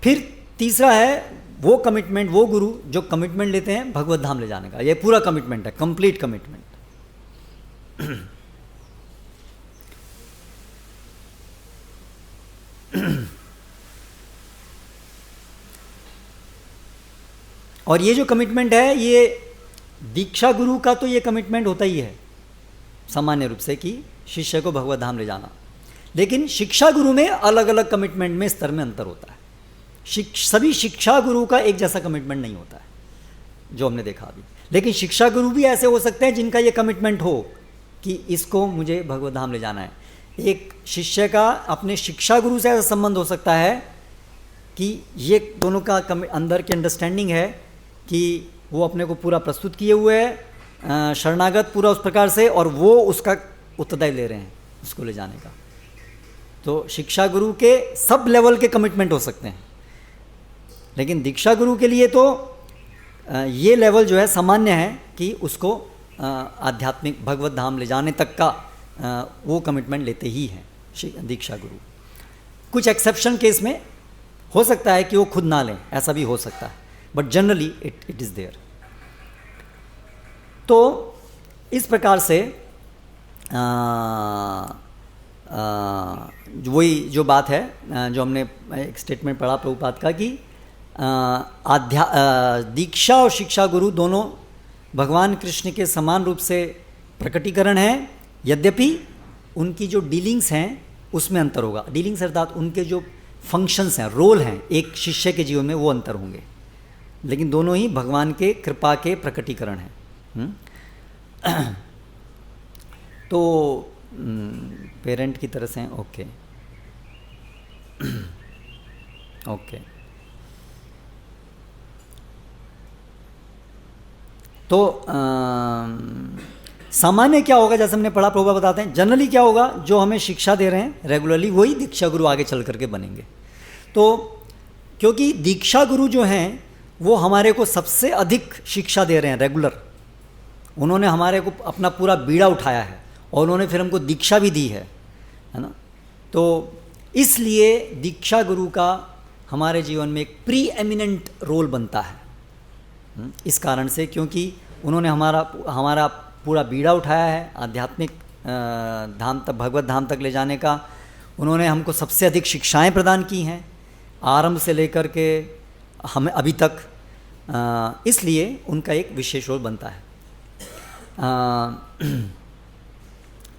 फिर तीसरा है वो कमिटमेंट, वो गुरु जो कमिटमेंट लेते हैं भगवत धाम ले जाने का। ये पूरा कमिटमेंट है, कंप्लीट कमिटमेंट। और ये जो कमिटमेंट है, ये दीक्षा गुरु का तो ये कमिटमेंट होता ही है सामान्य रूप से कि शिष्य को भगवत धाम ले जाना। लेकिन शिक्षा गुरु में अलग अलग कमिटमेंट में स्तर में अंतर होता है। सभी शिक्षा गुरु का एक जैसा कमिटमेंट नहीं होता है, जो हमने देखा अभी। लेकिन शिक्षा गुरु भी ऐसे हो सकते हैं जिनका ये कमिटमेंट हो कि इसको मुझे भगवत धाम ले जाना है। एक शिष्य का अपने शिक्षा गुरु से ऐसा संबंध हो सकता है कि ये दोनों का अंदर की अंडरस्टैंडिंग है कि वो अपने को पूरा प्रस्तुत किए हुए है, शरणागत पूरा उस प्रकार से, और वो उसका उत्तरदायित्व ले रहे हैं उसको ले जाने का। तो शिक्षा गुरु के सब लेवल के कमिटमेंट हो सकते हैं, लेकिन दीक्षा गुरु के लिए तो ये लेवल जो है सामान्य है कि उसको आध्यात्मिक भगवत धाम ले जाने तक का वो कमिटमेंट लेते ही हैं दीक्षा गुरु। कुछ एक्सेप्शन केस में हो सकता है कि वो खुद ना लें, ऐसा भी हो सकता है, but generally it is there. तो इस प्रकार से वही जो बात है जो हमने एक स्टेटमेंट पढ़ा प्रभुपाद का कि दीक्षा और शिक्षा गुरु दोनों भगवान कृष्ण के समान रूप से प्रकटीकरण है, यद्यपि उनकी जो डीलिंग्स हैं उसमें अंतर होगा। डीलिंग्स अर्थात उनके जो फंक्शंस हैं, रोल हैं एक शिष्य के जीवन में, वो अंतर होंगे, लेकिन दोनों ही भगवान के कृपा के प्रकटीकरण हैं। तो पेरेंट की तरह से हैं। Okay okay. तो सामान्य क्या होगा, जैसे हमने पढ़ा, प्रभुपाद बताते हैं जनरली क्या होगा, जो हमें शिक्षा दे रहे हैं रेगुलरली वही दीक्षा गुरु आगे चल करके बनेंगे। तो क्योंकि दीक्षा गुरु जो हैं वो हमारे को सबसे अधिक शिक्षा दे रहे हैं रेगुलर, उन्होंने हमारे को अपना पूरा बीड़ा उठाया है और उन्होंने फिर हमको दीक्षा भी दी है ना। तो इसलिए दीक्षा गुरु का हमारे जीवन में एक प्री एमिनेंट रोल बनता है, इस कारण से क्योंकि उन्होंने हमारा पूरा बीड़ा उठाया है आध्यात्मिक धाम तक, भगवत धाम तक ले जाने का। उन्होंने हमको सबसे अधिक शिक्षाएं प्रदान की हैं आरंभ से लेकर के हमें अभी तक, इसलिए उनका एक विशेष रोल बनता है।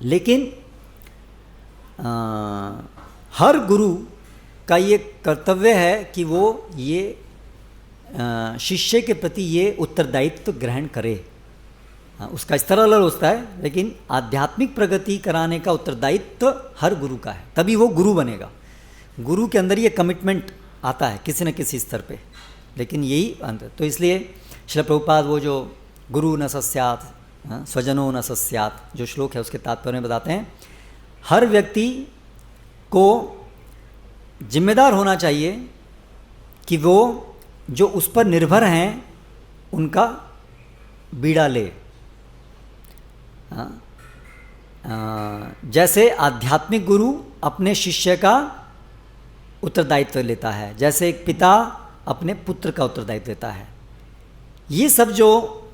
लेकिन हर गुरु का ये कर्तव्य है कि वो ये शिष्य के प्रति ये उत्तरदायित्व ग्रहण करे। उसका स्तर अलग होता है, लेकिन आध्यात्मिक प्रगति कराने का उत्तरदायित्व हर गुरु का है, तभी वो गुरु बनेगा। गुरु के अंदर ये कमिटमेंट आता है किसी न किसी स्तर पे, लेकिन यही अंतर। तो इसलिए श्रील प्रभुपाद वो जो गुरु न सस्यात् स्वजनो न सस्यात् जो श्लोक है उसके तात्पर्य में बताते हैं, हर व्यक्ति को जिम्मेदार होना चाहिए कि वो जो उस पर निर्भर हैं उनका बीड़ा ले। जैसे आध्यात्मिक गुरु अपने शिष्य का उत्तरदायित्व लेता है, जैसे एक पिता अपने पुत्र का उत्तरदायित्व लेता है। ये सब जो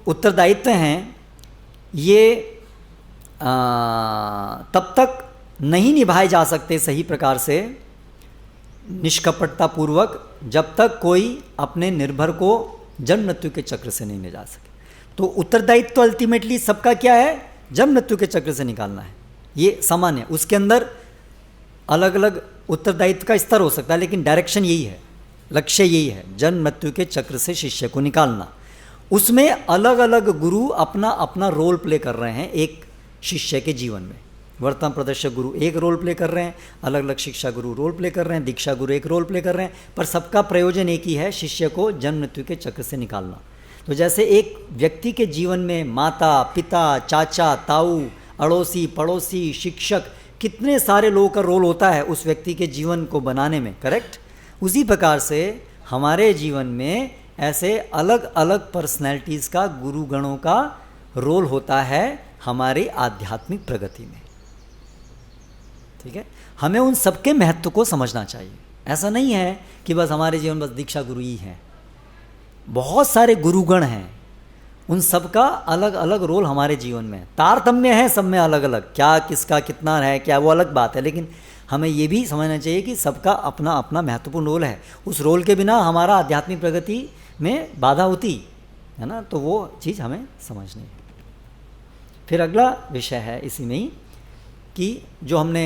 उत्तरदायित्व हैं ये तब तक नहीं निभाए जा सकते सही प्रकार से निष्कपटता पूर्वक जब तक कोई अपने निर्भर को जन्म मृत्यु के चक्र से नहीं ले जा सके। तो उत्तरदायित्व तो अल्टीमेटली सबका क्या है, जन्म मृत्यु के चक्र से निकालना है, ये सामान्य। उसके अंदर अलग अलग उत्तरदायित्व का स्तर हो सकता है, लेकिन डायरेक्शन यही है, लक्ष्य यही है, जन्म मृत्यु के चक्र से शिष्य को निकालना। उसमें अलग अलग गुरु अपना अपना रोल प्ले कर रहे हैं एक शिष्य के जीवन में। वर्तमान प्रदर्शक गुरु एक रोल प्ले कर रहे हैं, अलग अलग शिक्षा गुरु रोल प्ले कर रहे हैं, दीक्षा गुरु एक रोल प्ले कर रहे हैं, पर सबका प्रयोजन एक ही है, शिष्य को जन्म मृत्यु के चक्र से निकालना। तो जैसे एक व्यक्ति के जीवन में माता, पिता, चाचा, ताऊ, अड़ोसी, पड़ोसी, शिक्षक, कितने सारे लोगों का रोल होता है उस व्यक्ति के जीवन को बनाने में, करेक्ट। उसी प्रकार से हमारे जीवन में ऐसे अलग अलग पर्सनैलिटीज़ का, गुरुगणों का रोल होता है हमारी आध्यात्मिक प्रगति में, ठीक है। हमें उन सबके महत्व को समझना चाहिए। ऐसा नहीं है कि बस हमारे जीवन बस दीक्षा गुरु ही हैं, बहुत सारे गुरुगण हैं, उन सब का अलग अलग रोल हमारे जीवन में, तारतम्य है सब में अलग अलग, क्या किसका कितना है क्या वो अलग बात है, लेकिन हमें ये भी समझना चाहिए कि सबका अपना अपना महत्वपूर्ण रोल है। उस रोल के बिना हमारा आध्यात्मिक प्रगति में बाधा होती है ना, तो वो चीज़ हमें समझनी है। फिर अगला विषय है इसी में ही कि जो हमने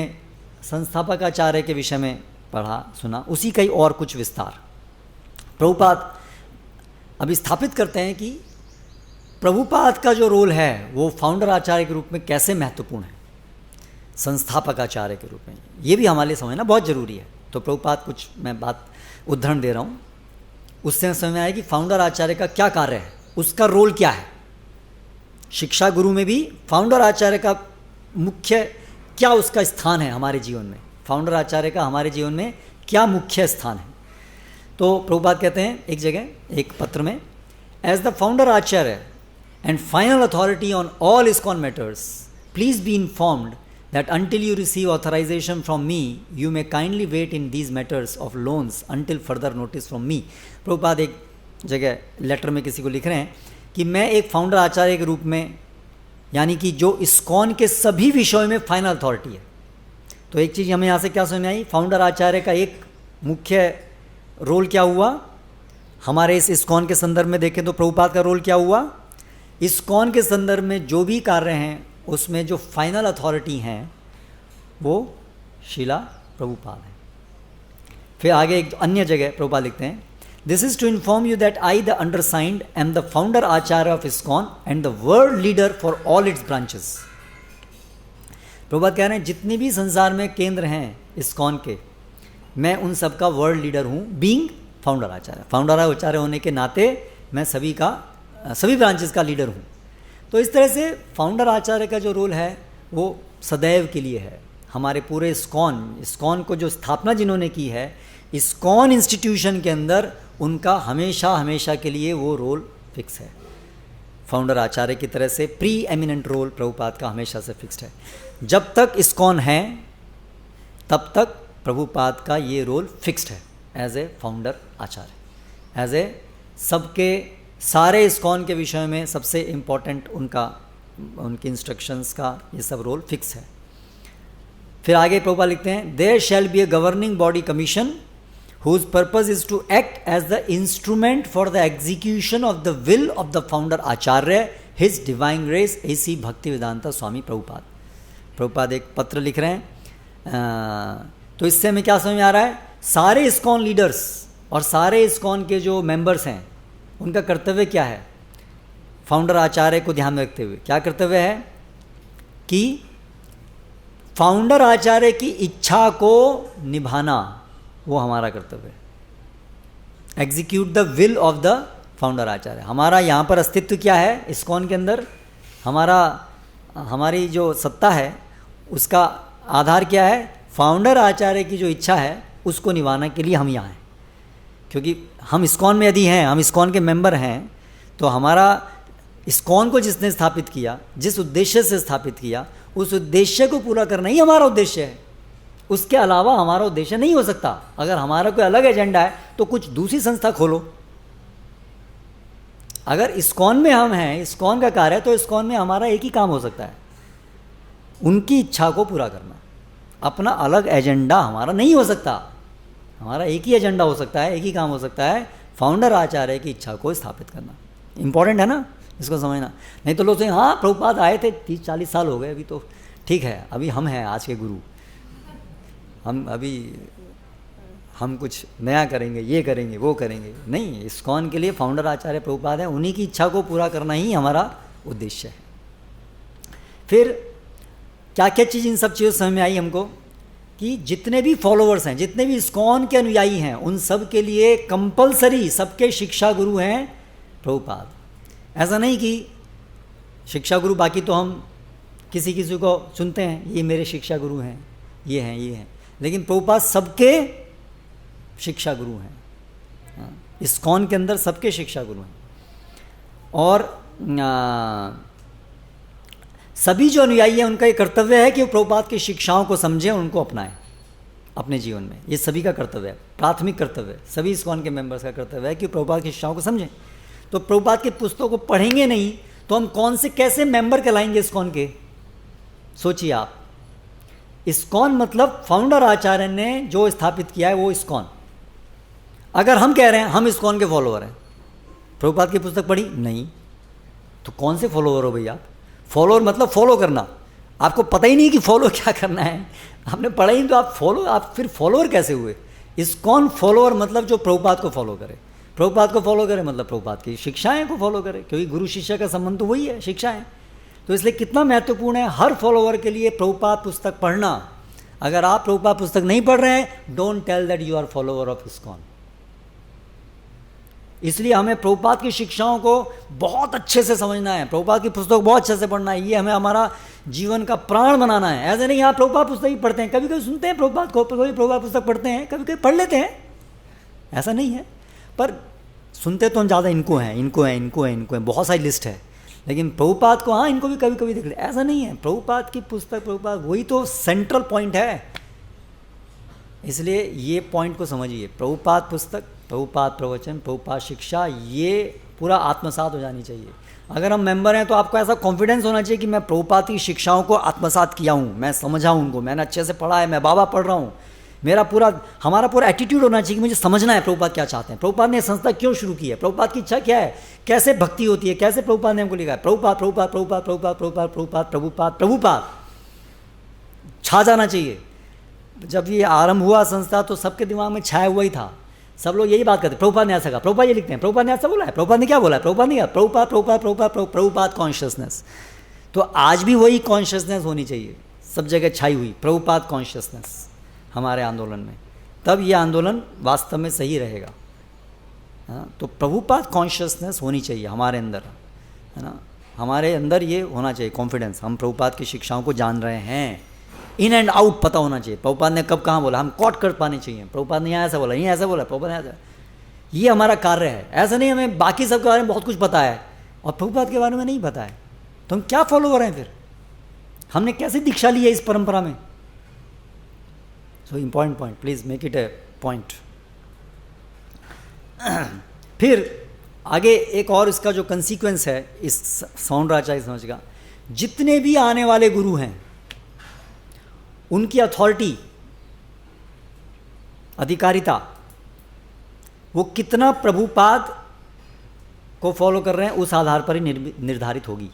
संस्थापक आचार्य के विषय में पढ़ा सुना, उसी का ही और कुछ विस्तार प्रभुपाद अभी स्थापित करते हैं कि प्रभुपाद का जो रोल है वो फाउंडर आचार्य के रूप में कैसे महत्वपूर्ण है, संस्थापक आचार्य के रूप में। ये भी हमारे लिए समझना बहुत ज़रूरी है। तो प्रभुपाद कुछ मैं बात उदाहरण दे रहा हूँ, उससे समझ में आया कि फाउंडर आचार्य का क्या कार्य है, उसका रोल क्या है। शिक्षा गुरु में भी फाउंडर आचार्य का मुख्य क्या उसका स्थान है हमारे जीवन में, फाउंडर आचार्य का हमारे जीवन में क्या मुख्य स्थान है। तो प्रभुपाद कहते हैं एक जगह एक पत्र में, as the founder acharya and final authority on all ISKCON matters, please be informed that until you receive authorization from me, you may kindly wait in these matters of loans until further notice from me। Prabhupada एक जगह letter में किसी को लिख रहे हैं कि मैं एक फाउंडर आचार्य के रूप में, यानी कि जो ISKCON के सभी विषयों में फाइनल अथॉरिटी है। तो एक चीज़ हमें यहाँ से क्या समझ में आई, फाउंडर आचार्य का एक मुख्य रोल क्या हुआ हमारे इस ISKCON के संदर्भ में देखें तो प्रभुपाद का रोल क्या हुआ, ISKCON के संदर्भ में जो भी कार्य हैं उसमें जो फाइनल अथॉरिटी हैं वो शीला प्रभुपाद है। फिर आगे एक अन्य जगह प्रभुपाद लिखते हैं, this is to inform you that I the undersigned am the founder acharya of ISKCON and the world leader for all its branches. Prabhupada कह रहे हैं जितने भी संसार में केंद्र हैं ISKCON के, मैं उन सब का वर्ल्ड लीडर हूँ, बीइंग फाउंडर आचार्य। फाउंडर आचार्य होने के नाते मैं सभी ब्रांचेस का लीडर हूँ। तो इस तरह से फाउंडर आचार्य का जो रोल है वो सदैव के लिए है। हमारे पूरे ISKCON को जो स्थापना जिन्होंने की है, ISKCON इंस्टीट्यूशन के अंदर उनका हमेशा के लिए वो रोल फिक्स है। फाउंडर आचार्य की तरह से प्री एमिनेंट रोल प्रभुपाद का हमेशा से फिक्स्ड है। जब तक ISKCON है तब तक प्रभुपाद का ये रोल फिक्स्ड है as a founder acharya, as a सबके सारे ISKCON के विषय में सबसे इम्पॉर्टेंट उनके इंस्ट्रक्शंस का ये सब रोल फिक्स है। फिर आगे प्रभुपाद लिखते हैं, there shall be a governing body commission whose purpose is to act as the instrument for the execution of the will of the founder acharya his divine grace AC Bhaktivedanta Swami Prabhupada. Prabhupada एक पत्र लिख रहे हैं। तो इससे हमें क्या समझ में आ रहा है, सारे ISKCON लीडर्स और सारे ISKCON के जो मेंबर्स हैं उनका कर्तव्य क्या है, फाउंडर आचार्य को ध्यान में रखते हुए क्या कर्तव्य है कि फाउंडर आचार्य की इच्छा को निभाना, वो हमारा कर्तव्य है। Execute the will of the founder acharya. हमारा यहाँ पर अस्तित्व क्या है ISKCON के अंदर, हमारी जो सत्ता है उसका आधार क्या है, फाउंडर आचार्य की जो इच्छा है उसको निभाने के लिए हम यहाँ हैं। क्योंकि हम ISKCON में यदि हैं, हम ISKCON के मेंबर हैं, तो हमारा ISKCON को जिसने स्थापित किया, जिस उद्देश्य से स्थापित किया, उस उद्देश्य को पूरा करना ही हमारा उद्देश्य है। उसके अलावा हमारा उद्देश्य नहीं हो सकता। अगर हमारा कोई अलग एजेंडा है तो कुछ दूसरी संस्था खोलो। अगर ISKCON में हम हैं, ISKCON का कार्य है, तो ISKCON में हमारा एक ही काम हो सकता है, उनकी इच्छा को पूरा करना। अपना अलग एजेंडा हमारा नहीं हो सकता। हमारा एक ही एजेंडा हो सकता है, एक ही काम हो सकता है, फाउंडर आचार्य की इच्छा को स्थापित करना इम्पॉर्टेंट है ना, इसको समझना। नहीं तो लोग सोचेंगे हाँ प्रभुपाद आए थे 30-40 साल हो गए, अभी तो ठीक है, अभी हम हैं आज के गुरु, हम कुछ नया करेंगे, ये करेंगे, वो करेंगे। नहीं, इस्कॉन के लिए फाउंडर आचार्य प्रभुपाद है, उन्हीं की इच्छा को पूरा करना ही हमारा उद्देश्य है। फिर क्या क्या चीज़ इन सब चीज़ों समझ में आई हमको कि जितने भी फॉलोअर्स हैं, जितने भी इस्कॉन के अनुयायी हैं, उन सब के लिए कंपलसरी सबके शिक्षा गुरु हैं प्रभुपाद। ऐसा नहीं कि शिक्षा गुरु बाकी तो हम किसी किसी को चुनते हैं, ये मेरे शिक्षा गुरु हैं, ये हैं, लेकिन प्रभुपाद सबके शिक्षा गुरु हैं। इस्कॉन के अंदर सबके शिक्षा गुरु हैं। और सभी जो अनुयायी हैं उनका ये कर्तव्य है कि वो प्रभुपाद की शिक्षाओं को समझें, उनको अपनाएं अपने जीवन में। ये सभी का कर्तव्य है, प्राथमिक कर्तव्य है, सभी इस्कॉन के मेंबर्स का कर्तव्य है कि प्रभुपाद की शिक्षाओं को समझें। तो प्रभुपाद की पुस्तकों को पढ़ेंगे नहीं तो हम कौन से कैसे मेंबर कहलाएंगे इस्कॉन के? सोचिए आप, इस्कॉन मतलब फाउंडर आचार्य ने जो स्थापित किया है वो इस्कॉन। अगर हम कह रहे हैं हम इस्कॉन के फॉलोअर हैं, प्रभुपाद की पुस्तक पढ़ी नहीं, तो कौन से फॉलोअर हो भैया आप? फॉलोअर मतलब फॉलो करना, आपको पता ही नहीं कि फॉलो क्या करना है, आपने पढ़ा ही नहीं तो आप फिर फॉलोअर कैसे हुए? इस्कॉन फॉलोअर मतलब जो प्रभुपाद को फॉलो करे, प्रभुपाद को फॉलो करे मतलब प्रभुपाद की शिक्षाएं को फॉलो करे, क्योंकि गुरु शिष्य का संबंध तो वही है, शिक्षाएं। तो इसलिए कितना महत्वपूर्ण है हर फॉलोअर के लिए प्रभुपाद पुस्तक पढ़ना। अगर आप प्रभुपाद पुस्तक नहीं पढ़ रहे हैं, don't tell that you are follower of ISKCON. इसलिए हमें प्रभुपाद की शिक्षाओं को बहुत अच्छे से समझना है, प्रभुपाद की पुस्तक बहुत अच्छे से पढ़ना है, ये हमें हमारा जीवन का प्राण बनाना है। ऐसे नहीं आप प्रभुपाद पुस्तक ही पढ़ते हैं, कभी कभी सुनते हैं प्रभुपाद को, कभी प्रभुपाद पुस्तक पढ़ते हैं, कभी कभी पढ़ लेते हैं, ऐसा नहीं है। पर सुनते तो हम ज़्यादा इनको हैं, बहुत सारी लिस्ट है, लेकिन प्रभुपाद को हाँ इनको भी कभी कभी देख ले, ऐसा नहीं है। प्रभुपाद की पुस्तक, प्रभुपाद वही तो सेंट्रल पॉइंट है। इसलिए ये पॉइंट को समझिए, प्रभुपाद पुस्तक, प्रभुपाद प्रवचन, प्रभुपाद शिक्षा, ये पूरा आत्मसात हो जानी चाहिए। अगर हम मेंबर हैं तो आपको ऐसा कॉन्फिडेंस होना चाहिए कि मैं प्रभुपाद की शिक्षाओं को आत्मसात किया हूँ, मैं समझा हूँ उनको, मैंने अच्छे से पढ़ा है, मैं बाबा पढ़ रहा हूँ। हमारा पूरा एटीट्यूड होना चाहिए कि मुझे समझना है प्रभुपाद क्या चाहते हैं, प्रभुपाद ने संस्था क्यों शुरू की है, प्रभुपाद की इच्छा क्या है, कैसे भक्ति होती है, कैसे प्रभुपाद ने हमको लिखा है। प्रभुपाद प्रभुपाद प्रभुपाद प्रभुपाद प्रभुपाद प्रभुपाद प्रभुपाद प्रभुपाद छा जाना चाहिए। जब ये आरंभ हुआ संस्था तो सबके दिमाग में छाया हुआ ही था, सब लोग यही बात करते, प्रभुपाद ने ऐसा कहा, प्रभुपाद ये लिखते हैं, प्रभुपाद ने ऐसा बोला है, प्रभुपाद ने क्या बोला है, प्रभुपाद ने क्या, प्रभुपाद प्रभुपाद प्रभुपाद प्रभुपाद कॉन्शियसनेस। तो आज भी वही कॉन्शियसनेस होनी चाहिए, सब जगह छाई हुई प्रभुपाद कॉन्शियसनेस हमारे आंदोलन में, तब ये आंदोलन वास्तव में सही रहेगा। हाँ, तो प्रभुपाद कॉन्शियसनेस होनी चाहिए हमारे अंदर, है ना, हमारे अंदर ये होना चाहिए कॉन्फिडेंस, हम प्रभुपाद की शिक्षाओं को जान रहे हैं, इन एंड आउट पता होना चाहिए। प्रभुपाद ने कब कहाँ बोला हम कॉट कर पाने चाहिए, प्रभुपाद ने यहाँ ऐसा बोला, ये ऐसा बोला, प्रभुपाद ने ऐसा, ये हमारा कार्य है। ऐसा नहीं हमें बाकी सब के बारे में बहुत कुछ पता है और प्रभुपाद के बारे में नहीं पता है, तो हम क्या फॉलोअर हैं फिर? हमने कैसे दीक्षा ली है इस परंपरा में? So important point, please make it A point. फिर आगे एक और इसका जो कंसीक्वेंस है इस साउंड आचार्य समझ का, जितने भी आने वाले गुरु हैं उनकी अथॉरिटी, अधिकारिता, वो कितना प्रभुपाद को फॉलो कर रहे हैं उस आधार पर ही निर्धारित होगी।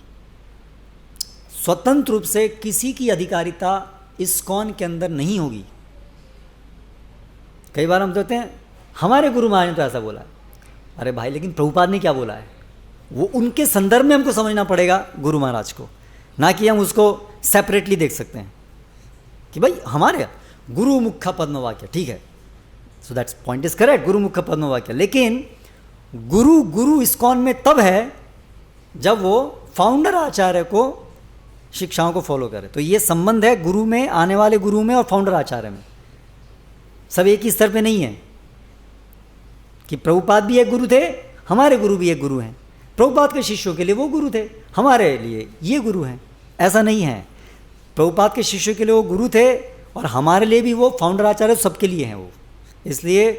स्वतंत्र रूप से किसी की अधिकारिता इस्कॉन के अंदर नहीं होगी। कई बार हम कहते हैं हमारे गुरु महाराज ने तो ऐसा बोला है, अरे भाई लेकिन प्रभुपाद ने क्या बोला है, वो उनके संदर्भ में हमको समझना पड़ेगा गुरु महाराज को, ना कि हम उसको सेपरेटली देख सकते हैं कि भाई हमारे गुरु मुख्य पद्म वाक्य, ठीक है, so that's point is correct, गुरु मुख्य पद्म वाक्य, लेकिन गुरु इस्कॉन में तब है जब वो फाउंडर आचार्य को शिक्षाओं को फॉलो करे। तो ये संबंध है गुरु में, आने वाले गुरु में और फाउंडर आचार्य में, सब एक ही स्तर पे नहीं है कि प्रभुपाद भी एक गुरु थे, हमारे गुरु भी एक गुरु हैं, प्रभुपाद के शिष्यों के लिए वो गुरु थे, हमारे लिए ये गुरु हैं, ऐसा नहीं है। प्रभुपाद के शिष्यों के लिए वो गुरु थे और हमारे लिए भी वो फाउंडर आचार्य सबके लिए हैं वो। इसलिए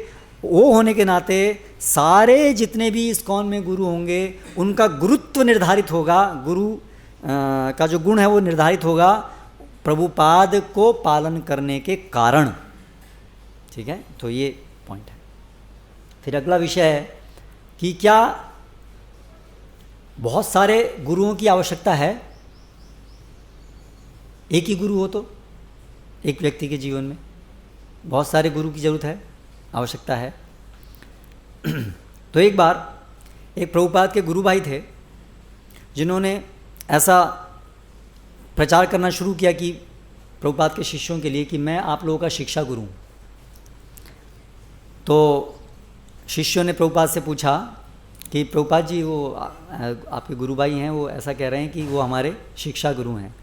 वो होने के नाते सारे जितने भी इस्कॉन में गुरु होंगे उनका गुरुत्व निर्धारित होगा, गुरु का जो गुण है वो निर्धारित होगा प्रभुपाद को पालन करने के कारण। ठीक है, तो ये पॉइंट है। फिर अगला विषय है कि क्या बहुत सारे गुरुओं की आवश्यकता है? एक ही गुरु हो तो एक व्यक्ति के जीवन में बहुत सारे गुरु की ज़रूरत है, आवश्यकता है। तो एक बार एक प्रभुपाद के गुरु भाई थे जिन्होंने ऐसा प्रचार करना शुरू किया कि प्रभुपाद के शिष्यों के लिए कि मैं आप लोगों का शिक्षा गुरु हूँ। तो शिष्यों ने प्रभुपाद से पूछा कि प्रभुपाद जी, वो आपके गुरु भाई हैं, वो ऐसा कह रहे हैं कि वो हमारे शिक्षा गुरु हैं।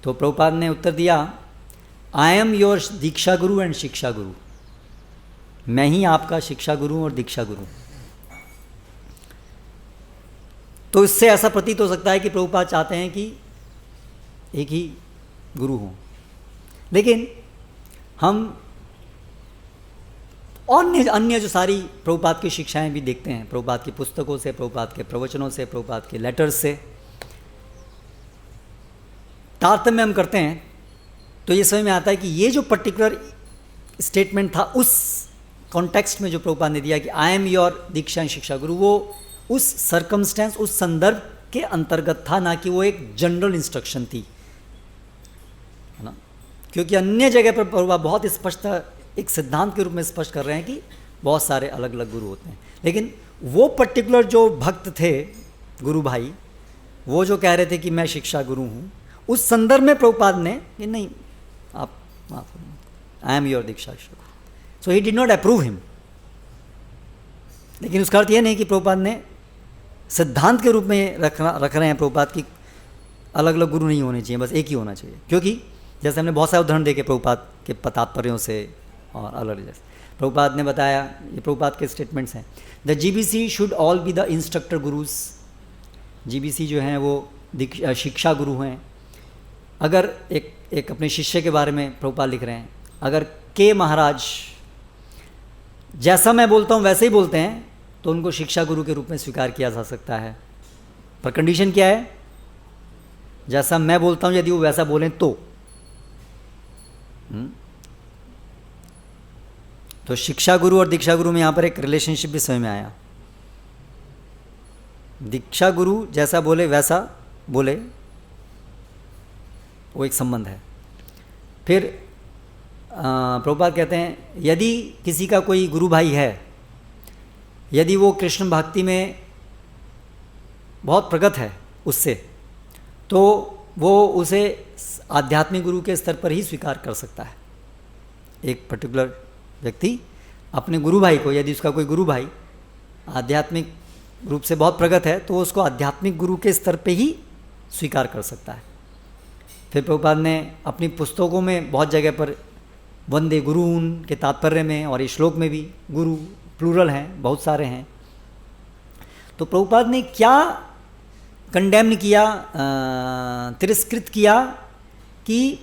तो प्रभुपाद ने उत्तर दिया, I am your Diksha Guru and शिक्षा गुरु। मैं ही आपका शिक्षा गुरु और दीक्षा गुरु। तो इससे ऐसा प्रतीत हो सकता है कि प्रभुपाद चाहते हैं कि एक ही गुरु हो, लेकिन हम अन्य जो सारी प्रभुपाद की शिक्षाएं भी देखते हैं, प्रभुपाद की पुस्तकों से, प्रभुपाद के प्रवचनों से, प्रभुपाद के लेटर्स से तारतम्य हम करते हैं, तो ये समझ में आता है कि ये जो पर्टिकुलर स्टेटमेंट था उस कॉन्टेक्स्ट में जो प्रभुपाद ने दिया कि I am your diksha shiksha गुरु, वो उस सर्कमस्टेंस, उस संदर्भ के अंतर्गत था, ना कि वो एक जनरल इंस्ट्रक्शन थी, है ना। क्योंकि अन्य जगह पर प्रभुपाद बहुत स्पष्ट एक सिद्धांत के रूप में स्पष्ट कर रहे हैं कि बहुत सारे अलग अलग गुरु होते हैं, लेकिन वो पर्टिकुलर जो भक्त थे गुरु भाई, वो जो कह रहे थे कि मैं शिक्षा गुरु हूँ, उस संदर्भ में प्रभुपाद ने कि नहीं, आप I am your diksha shiksha guru. So he did not approve him. लेकिन उसका अर्थ ये नहीं कि प्रभुपाद ने सिद्धांत के रूप में रख रहे हैं प्रभुपाद की अलग अलग गुरु नहीं होने चाहिए, बस एक ही होना चाहिए। क्योंकि जैसे हमने बहुत सारे उदाहरण देखे प्रभुपाद के तात्पर्यों से और अलग जैसे प्रभुपाद ने बताया, ये प्रभुपाद के स्टेटमेंट्स हैं, the GBC should all be the instructor gurus. GBC जो हैं वो शिक्षा गुरु हैं। अगर एक अपने शिष्य के बारे में प्रभुपाद लिख रहे हैं, अगर के महाराज जैसा मैं बोलता हूँ वैसे ही बोलते हैं तो उनको शिक्षा गुरु के रूप में स्वीकार किया जा सकता है, पर कंडीशन क्या है? जैसा मैं बोलता हूँ यदि वो वैसा बोलें तो तो शिक्षा गुरु और दीक्षा गुरु में यहाँ पर एक रिलेशनशिप भी समझ में आया। दीक्षा गुरु जैसा बोले वैसा बोले, वो एक संबंध है। फिर प्रभुपाद कहते हैं यदि किसी का कोई गुरु भाई है, यदि वो कृष्ण भक्ति में बहुत प्रगत है उससे, तो वो उसे आध्यात्मिक गुरु के स्तर पर ही स्वीकार कर सकता है। एक पर्टिकुलर व्यक्ति अपने गुरु भाई को, यदि उसका कोई गुरु भाई आध्यात्मिक रूप से बहुत प्रगत है, तो उसको आध्यात्मिक गुरु के स्तर पे ही स्वीकार कर सकता है। फिर प्रभुपाद ने अपनी पुस्तकों में बहुत जगह पर वंदे गुरुन के तात्पर्य में और इस श्लोक में भी गुरु प्लूरल हैं, बहुत सारे हैं। तो प्रभुपाद ने क्या कंडेम्न किया, तिरस्कृत किया कि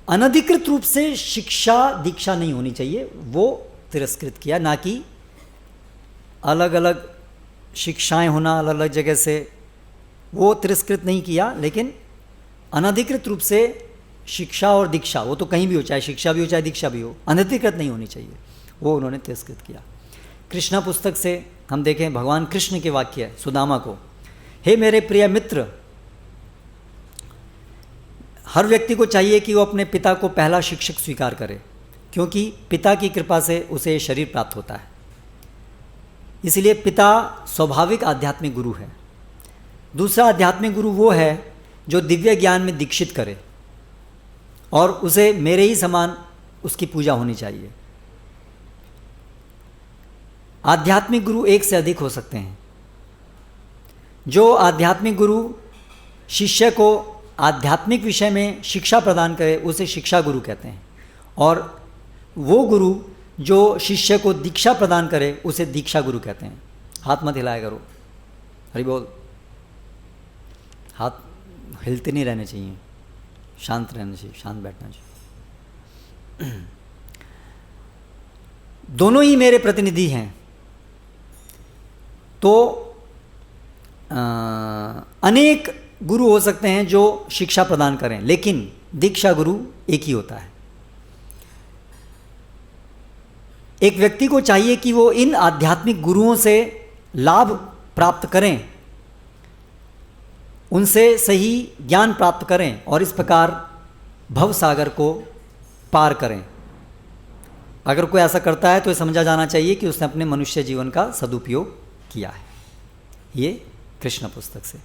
अनधिकृत रूप से शिक्षा दीक्षा नहीं होनी चाहिए, वो तिरस्कृत किया, ना कि अलग अलग शिक्षाएं होना अलग अलग जगह से, वो तिरस्कृत नहीं किया। लेकिन अनधिकृत रूप से शिक्षा और दीक्षा, वो तो कहीं भी हो, चाहे शिक्षा भी हो चाहे दीक्षा भी हो, अनधिकृत नहीं होनी चाहिए, वो उन्होंने तिरस्कृत किया। कृष्णा पुस्तक से हम देखें भगवान कृष्ण के वाक्य है सुदामा को, हे मेरे प्रिय मित्र, हर व्यक्ति को चाहिए कि वो अपने पिता को पहला शिक्षक स्वीकार करे, क्योंकि पिता की कृपा से उसे शरीर प्राप्त होता है। इसलिए पिता स्वाभाविक आध्यात्मिक गुरु है। दूसरा आध्यात्मिक गुरु वो है जो दिव्य ज्ञान में दीक्षित करे और उसे मेरे ही समान उसकी पूजा होनी चाहिए। आध्यात्मिक गुरु एक से अधिक हो सकते हैं। जो आध्यात्मिक गुरु शिष्य को आध्यात्मिक विषय में शिक्षा प्रदान करे उसे शिक्षा गुरु कहते हैं, और वो गुरु जो शिष्य को दीक्षा प्रदान करे उसे दीक्षा गुरु कहते हैं। हाथ मत हिलाया करो, हरि बोल। हाथ हिलते नहीं रहने चाहिए, शांत रहना चाहिए, शांत बैठना चाहिए। दोनों ही मेरे प्रतिनिधि हैं। तो अनेक गुरु हो सकते हैं जो शिक्षा प्रदान करें, लेकिन दीक्षा गुरु एक ही होता है। एक व्यक्ति को चाहिए कि वो इन आध्यात्मिक गुरुओं से लाभ प्राप्त करें, उनसे सही ज्ञान प्राप्त करें और इस प्रकार भव सागर को पार करें। अगर कोई ऐसा करता है तो ये समझा जाना चाहिए कि उसने अपने मनुष्य जीवन का सदुपयोग किया है। ये कृष्ण पुस्तक से।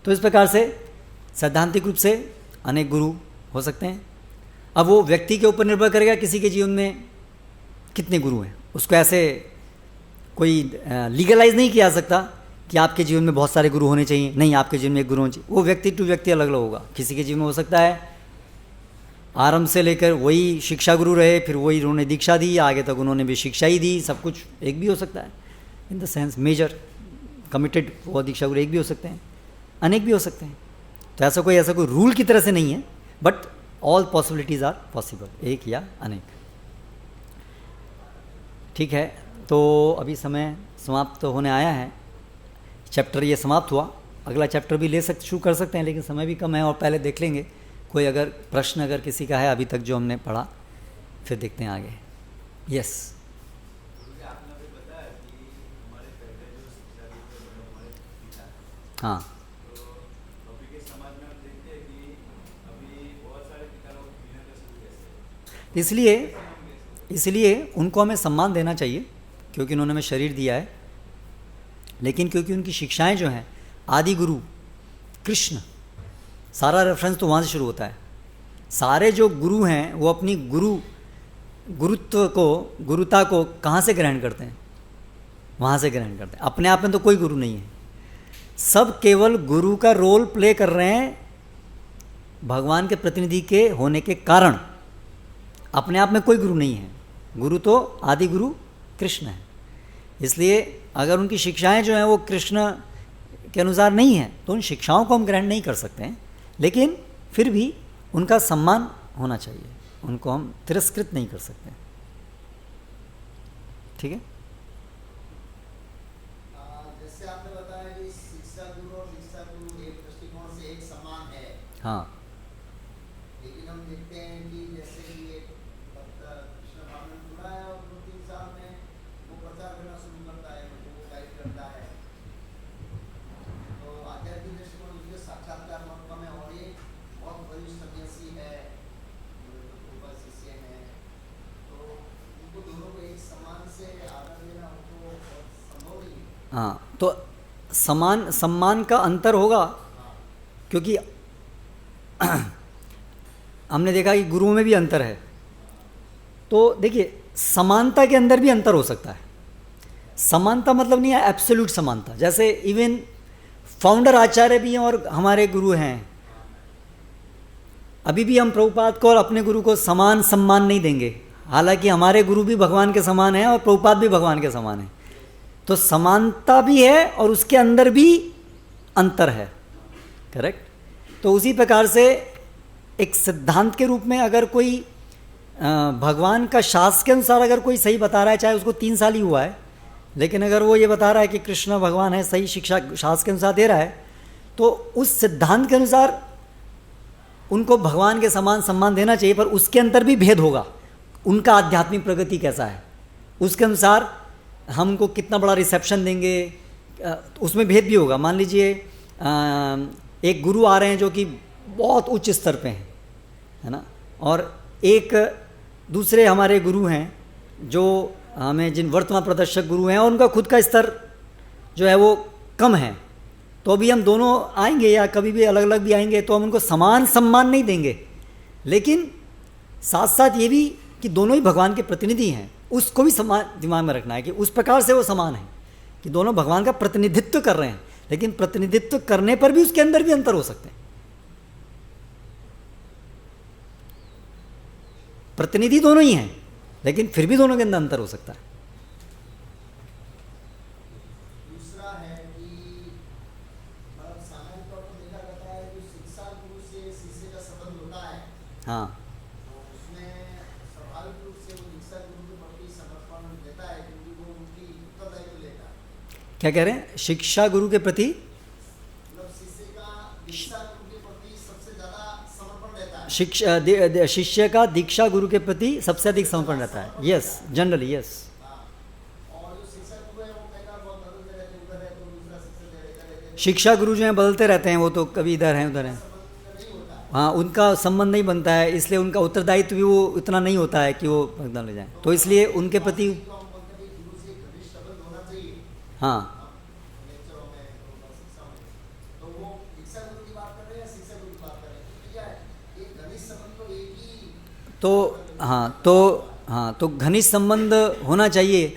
तो इस प्रकार से सैद्धांतिक रूप से अनेक गुरु हो सकते हैं। अब वो व्यक्ति के ऊपर निर्भर करेगा किसी के जीवन में कितने गुरु हैं। उसको ऐसे कोई लीगलाइज नहीं किया जा सकता कि आपके जीवन में बहुत सारे गुरु होने चाहिए, नहीं आपके जीवन में एक गुरु होना चाहिए। वो व्यक्ति टू व्यक्ति अलग अलग होगा। किसी के जीवन में हो सकता है आरंभ से लेकर वही शिक्षा गुरु रहे, फिर वही उन्होंने दीक्षा दी, आगे तक उन्होंने भी शिक्षा ही दी, सब कुछ एक भी हो सकता है। In the sense major committed वो दीक्षा गुरु एक भी हो सकते हैं, अनेक भी हो सकते हैं। तो ऐसा कोई रूल की तरह से नहीं है, but all possibilities are possible, एक या अनेक। ठीक है, तो अभी समय समाप्त तो होने आया है। चैप्टर ये समाप्त हुआ। अगला चैप्टर भी शुरू कर सकते हैं, लेकिन समय भी कम है और पहले देख लेंगे कोई अगर प्रश्न अगर किसी का है अभी तक जो हमने पढ़ा, फिर देखते हैं आगे। यस, हाँ, इसलिए उनको हमें सम्मान देना चाहिए क्योंकि उन्होंने हमें शरीर दिया है, लेकिन क्योंकि उनकी शिक्षाएं जो हैं आदि गुरु कृष्ण, सारा रेफरेंस तो वहाँ से शुरू होता है। सारे जो गुरु हैं वो अपनी गुरुत्व को, गुरुता को कहाँ से ग्रहण करते हैं? वहाँ से ग्रहण करते हैं। अपने आप में तो कोई गुरु नहीं है, सब केवल गुरु का रोल प्ले कर रहे हैं भगवान के प्रतिनिधि के होने के कारण। अपने आप में कोई गुरु नहीं है, गुरु तो आदि गुरु कृष्ण है। इसलिए अगर उनकी शिक्षाएं जो हैं वो कृष्ण के अनुसार नहीं हैं तो उन शिक्षाओं को हम ग्रहण नहीं कर सकते हैं, लेकिन फिर भी उनका सम्मान होना चाहिए, उनको हम तिरस्कृत नहीं कर सकते। ठीक है, जैसे आपने बताया कि शिक्षा गुरु और दीक्षा गुरु एक दृष्टिकोण से एक समान है, हाँ, लेकिन हम देखते हैं कि जैसे कि एक कृष्ण भावना जुड़ा है और 2-3 साल में वो प्रचार करना शुरू करता है, वो गाइड करता है, तो आध्यात्मिक दृष्टिकोण उसके साक्षात्कार मौका में और एक बहुत बड़ी सन्यासी है, ऊपर शिष्य है, तो उनको दोनों को एक समान से आदर देना उनको संभव नहीं है। हाँ, तो सम्मान का अंतर होगा, क्योंकि हमने देखा कि गुरुओं में भी अंतर है। तो देखिए, समानता के अंदर भी अंतर हो सकता है। समानता मतलब नहीं है एब्सोल्यूट समानता। जैसे इवन फाउंडर आचार्य भी हैं और हमारे गुरु हैं, अभी भी हम प्रभुपाद को और अपने गुरु को समान सम्मान नहीं देंगे, हालांकि हमारे गुरु भी भगवान के समान हैं और प्रभुपाद भी भगवान के समान हैं। तो समानता भी है और उसके अंदर भी अंतर है, करेक्ट। तो उसी प्रकार से एक सिद्धांत के रूप में अगर कोई भगवान का शास्त्र के अनुसार अगर कोई सही बता रहा है, चाहे उसको 3 साल ही हुआ है, लेकिन अगर वो ये बता रहा है कि कृष्ण भगवान है, सही शिक्षा शास्त्र के अनुसार दे रहा है, तो उस सिद्धांत के अनुसार उनको भगवान के समान सम्मान देना चाहिए। पर उसके अंदर भी भेद होगा, उनका आध्यात्मिक प्रगति कैसा है उसके अनुसार हम उनको कितना बड़ा रिसेप्शन देंगे, उसमें भेद भी होगा। मान लीजिए एक गुरु आ रहे हैं जो कि बहुत उच्च स्तर पे हैं, है ना, और एक दूसरे हमारे गुरु हैं जो हमें जिन वर्तमान प्रदर्शक गुरु हैं और उनका खुद का स्तर जो है वो कम है, तो भी हम दोनों आएंगे या कभी भी अलग अलग भी आएंगे तो हम उनको समान सम्मान नहीं देंगे। लेकिन साथ साथ ये भी कि दोनों ही भगवान के प्रतिनिधि हैं, उसको भी समान दिमाग में रखना है कि उस प्रकार से वो समान है कि दोनों भगवान का प्रतिनिधित्व कर रहे हैं, लेकिन प्रतिनिधित्व करने पर भी उसके अंदर भी अंतर हो सकते हैं। प्रतिनिधि दोनों ही हैं, लेकिन फिर भी दोनों के अंदर अंतर हो सकता है। दूसरा है कि सामान्य तौर पर देखा जाता है कि शिक्षा गुरु से शिष्य का संबंध होता है, हाँ, तो उसमें स्वाभाविक रूप से वो दीक्षा गुरु के प्रति समर्पण देता है क्योंकि वो उनकी उत्तरदायित्व लेता है। क्या कह रहे हैं? शिक्षा गुरु के प्रति, मतलब शिष्य का दीक्षा गुरु के प्रति सबसे ज्यादा समर्पण रहता है। शिष्य का दीक्षा गुरु के प्रति सबसे अधिक समर्पण रहता है। Yes, generally yes. शिक्षा गुरु जो हैं बदलते रहते हैं, वो तो कभी इधर हैं उधर हैं। हाँ, उनका संबंध नहीं बनता है, इसलिए उनका उत्तरदायित्व भी वो इतना नहीं होता है कि वो बदल ले जाए, तो इसलिए उनके प्रति हाँ। तो घनिष्ठ संबंध होना चाहिए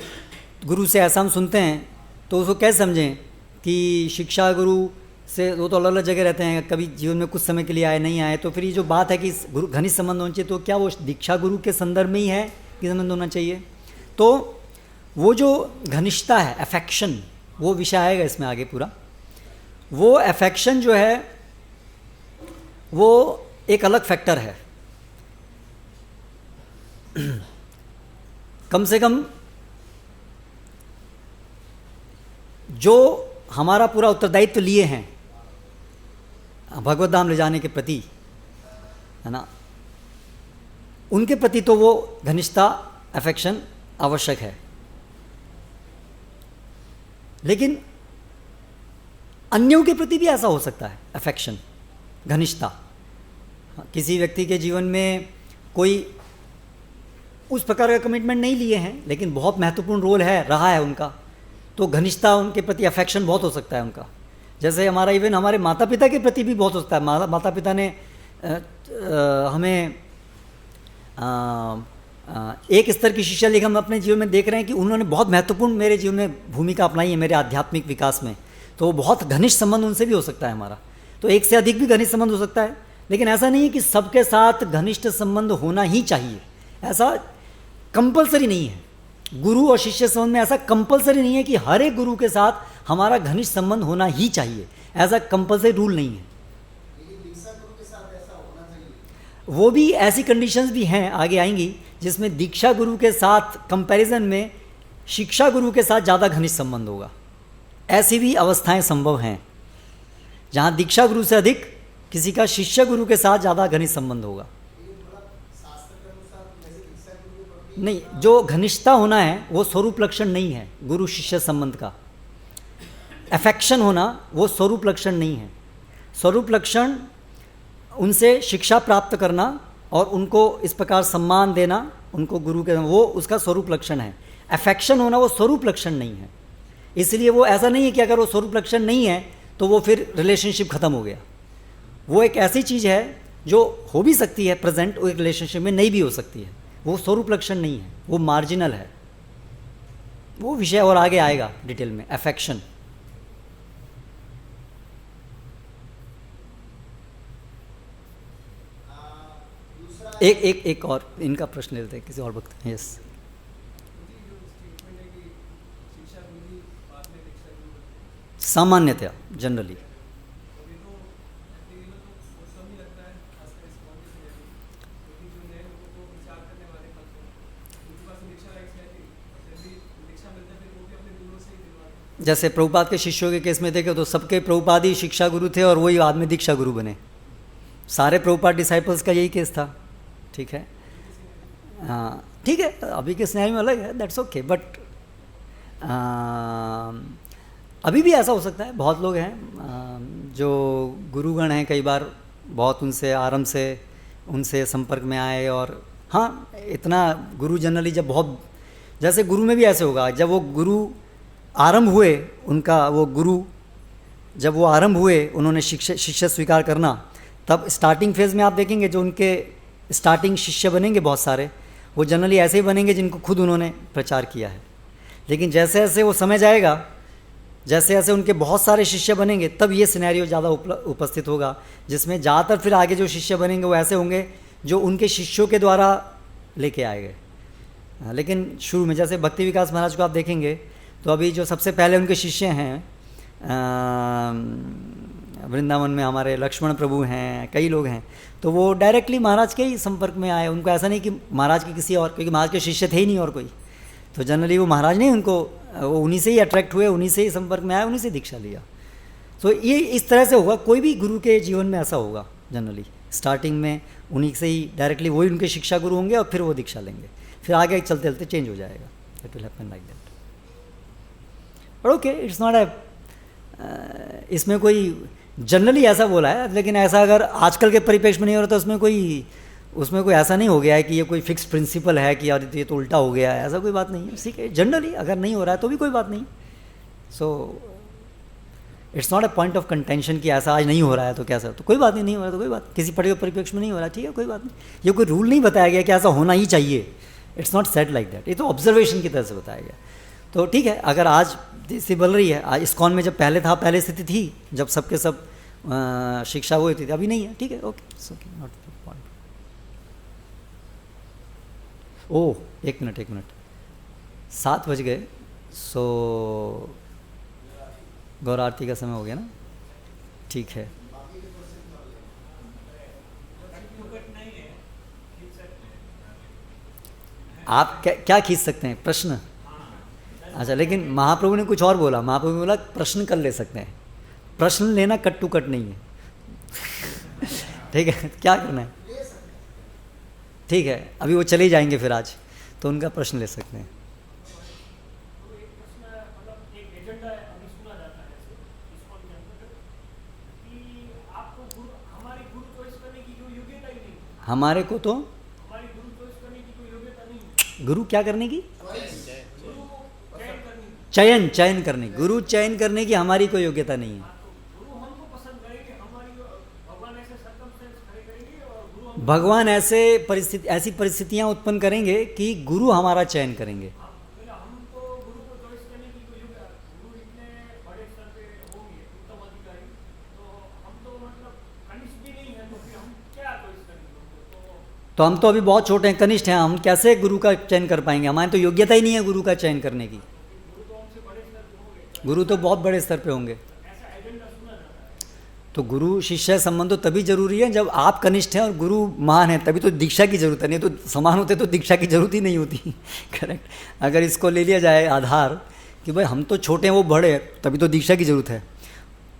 गुरु से, ऐसा हम सुनते हैं। तो उसको कैसे समझें कि शिक्षा गुरु से वो तो अलग अलग जगह रहते हैं, कभी जीवन में कुछ समय के लिए आए नहीं आए, तो फिर ये जो बात है कि गुरु घनिष्ठ संबंध होना चाहिए, तो क्या वो दीक्षा गुरु के संदर्भ में ही है कि संबंध होना चाहिए? तो वो जो घनिष्ठता है, अफेक्शन, वो विषय आएगा इसमें आगे पूरा। वो अफेक्शन जो है वो एक अलग फैक्टर है। कम से कम जो हमारा पूरा उत्तरदायित्व लिए हैं भगवत धाम ले जाने के प्रति, है ना, उनके प्रति तो वो घनिष्ठता, अफेक्शन आवश्यक है। लेकिन अन्यों के प्रति भी ऐसा हो सकता है, अफेक्शन, घनिष्ठता। किसी व्यक्ति के जीवन में कोई उस प्रकार का कमिटमेंट नहीं लिए हैं, लेकिन बहुत महत्वपूर्ण रोल है, रहा है उनका, तो घनिष्ठता, उनके प्रति अफेक्शन बहुत हो सकता है उनका। जैसे हमारा इवन हमारे माता पिता के प्रति भी बहुत हो सकता है। माता पिता ने हमें एक स्तर की शिक्षा लेकर हम अपने जीवन में देख रहे हैं कि उन्होंने बहुत महत्वपूर्ण मेरे जीवन में भूमिका अपनाई है, मेरे आध्यात्मिक विकास में, तो बहुत घनिष्ठ संबंध उनसे भी हो सकता है हमारा। तो एक से अधिक भी घनिष्ठ संबंध हो सकता है, लेकिन ऐसा नहीं है कि सबके साथ घनिष्ठ संबंध होना ही चाहिए, ऐसा कंपलसरी नहीं है। गुरु और शिष्य संबंध में ऐसा कंपलसरी नहीं है कि हर एक गुरु के साथ हमारा घनिष्ठ संबंध होना ही चाहिए, ऐसा कंपलसरी रूल नहीं है। वो भी ऐसी कंडीशंस भी हैं, आगे आएंगी, जिसमें दीक्षा गुरु के साथ कंपैरिजन में शिक्षा गुरु के साथ ज़्यादा घनिष्ठ संबंध होगा। ऐसी भी अवस्थाएं संभव हैं जहाँ दीक्षा गुरु से अधिक किसी का शिष्य गुरु के साथ ज़्यादा घनिष्ठ संबंध होगा। नहीं, जो घनिष्ठता होना है वो स्वरूप लक्षण नहीं है गुरु शिष्य संबंध का। अफेक्शन होना वो स्वरूप लक्षण नहीं है। स्वरूप लक्षण उनसे शिक्षा प्राप्त करना और उनको इस प्रकार सम्मान देना, उनको गुरु के, वो उसका स्वरूप लक्षण है। अफेक्शन होना वो स्वरूप लक्षण नहीं है। इसलिए वो ऐसा नहीं है कि अगर वो स्वरूप लक्षण नहीं है तो वो फिर रिलेशनशिप खत्म हो गया। वो एक ऐसी चीज़ है जो हो भी सकती है प्रेजेंट एक रिलेशनशिप में, नहीं भी हो सकती है। वो स्वरूप लक्षण नहीं है, वो मार्जिनल है। वो विषय और आगे आएगा डिटेल में। अफेक्शन, एक और इनका प्रश्न लेते हैं किसी और वक्त। यस, सामान्यतया जनरली जैसे प्रभुपाद के शिष्यों के केस में देखे तो सबके प्रभुपाद ही शिक्षा गुरु थे और वही बाद में दीक्षा गुरु बने। सारे प्रभुपाद डिसाइपल्स का यही केस था। ठीक है, हाँ ठीक है, अभी के स्नेह में अलग है, दैट्स ओके, बट अभी भी ऐसा हो सकता है। बहुत लोग हैं जो गुरुगण हैं, कई बार बहुत उनसे आरंभ से उनसे संपर्क में आए, और हाँ इतना गुरु जनरली जब बहुत, जैसे गुरु में भी ऐसे होगा, जब वो गुरु आरंभ हुए, उनका वो गुरु जब वो आरंभ हुए उन्होंने शिष्य स्वीकार करना, तब स्टार्टिंग फेज़ में आप देखेंगे जो उनके स्टार्टिंग शिष्य बनेंगे बहुत सारे, वो जनरली ऐसे ही बनेंगे जिनको खुद उन्होंने प्रचार किया है। लेकिन जैसे जैसे वो समय जाएगा, जैसे जैसे उनके बहुत सारे शिष्य बनेंगे, तब ये सिनेरियो ज़्यादा उपस्थित होगा, जिसमें ज़्यादातर फिर आगे जो शिष्य बनेंगे वो ऐसे होंगे जो उनके शिष्यों के द्वारा लेके आए गए। लेकिन शुरू में जैसे भक्ति विकास महाराज को आप देखेंगे तो अभी जो सबसे पहले उनके शिष्य हैं वृंदावन में हमारे लक्ष्मण प्रभु हैं, कई लोग हैं, तो वो डायरेक्टली महाराज के ही संपर्क में आए। उनको ऐसा नहीं कि महाराज के किसी और, क्योंकि महाराज के शिष्य थे ही नहीं और कोई, तो जनरली वो महाराज ने उनको, वो उन्हीं से ही अट्रैक्ट हुए, उन्हीं से ही संपर्क में आए, उन्हीं से दीक्षा लिया। तो ये इस तरह से होगा, कोई भी गुरु के जीवन में ऐसा होगा जनरली, स्टार्टिंग में उन्हीं से ही डायरेक्टली वही उनके शिक्षा गुरु होंगे और फिर वो दीक्षा लेंगे, फिर आगे चलते चलते चेंज हो जाएगा। It will happen like that. But okay, it's not इसमें कोई जनरली ऐसा बोला है, लेकिन ऐसा अगर आजकल के परिप्रेक्ष्य में नहीं हो रहा तो उसमें कोई ऐसा नहीं हो गया है कि ये कोई फिक्स प्रिंसिपल है कि यार ये तो उल्टा हो गया है, ऐसा कोई बात नहीं है। ठीक है, जनरली अगर नहीं हो रहा है तो भी कोई बात नहीं। So it's not a point of contention कि ऐसा आज नहीं हो रहा है तो कैसा, तो कोई बात नहीं हो रहा तो कोई बात, किसी पर्टिकुलर परिप्रेक्ष्य में नहीं हो रहा, ठीक है, कोई बात नहीं। ये कोई रूल नहीं बताया गया कि ऐसा होना ही चाहिए, it's not set like that, ये तो ऑब्जर्वेशन की तरह से बताया गया। तो ठीक है, अगर आज जैसे बल रही है, आज इस्कॉन में जब पहले था, पहले स्थिति थी जब सबके सब शिक्षा हुई थी, अभी नहीं है, ठीक है, ओके ओके, नॉट पॉइंट। ओह, एक मिनट, 7 बज गए, सो गौर आरती का समय हो गया ना, ठीक है। आप क्या खींच सकते हैं, प्रश्न? अच्छा, लेकिन महाप्रभु ने कुछ और बोला, महाप्रभु ने बोला प्रश्न कर ले सकते हैं, प्रश्न लेना कट टू कट नहीं है। ठीक है, क्या करना है, ठीक है, अभी वो चले जाएंगे फिर आज, तो उनका प्रश्न ले सकते हैं। हमारे को तो गुरु क्या करने की, चयन करने, गुरु चयन करने की हमारी कोई योग्यता नहीं है। भगवान ऐसी परिस्थितियां उत्पन्न करेंगे कि गुरु हमारा चयन करेंगे। तो हम तो अभी बहुत छोटे हैं, कनिष्ठ हैं, हम कैसे गुरु का चयन कर पाएंगे? हमारी तो योग्यता ही नहीं है गुरु का चयन करने की। गुरु तो बहुत बड़े स्तर पे होंगे। तो गुरु शिष्य संबंध तो तभी जरूरी है जब आप कनिष्ठ हैं और गुरु महान है, तभी तो दीक्षा की जरूरत है, नहीं तो समान होते तो दीक्षा की जरूरत ही नहीं होती। करेक्ट, अगर इसको ले लिया जाए आधार कि भाई हम तो छोटे हैं वो बड़े, तभी तो दीक्षा की जरूरत है।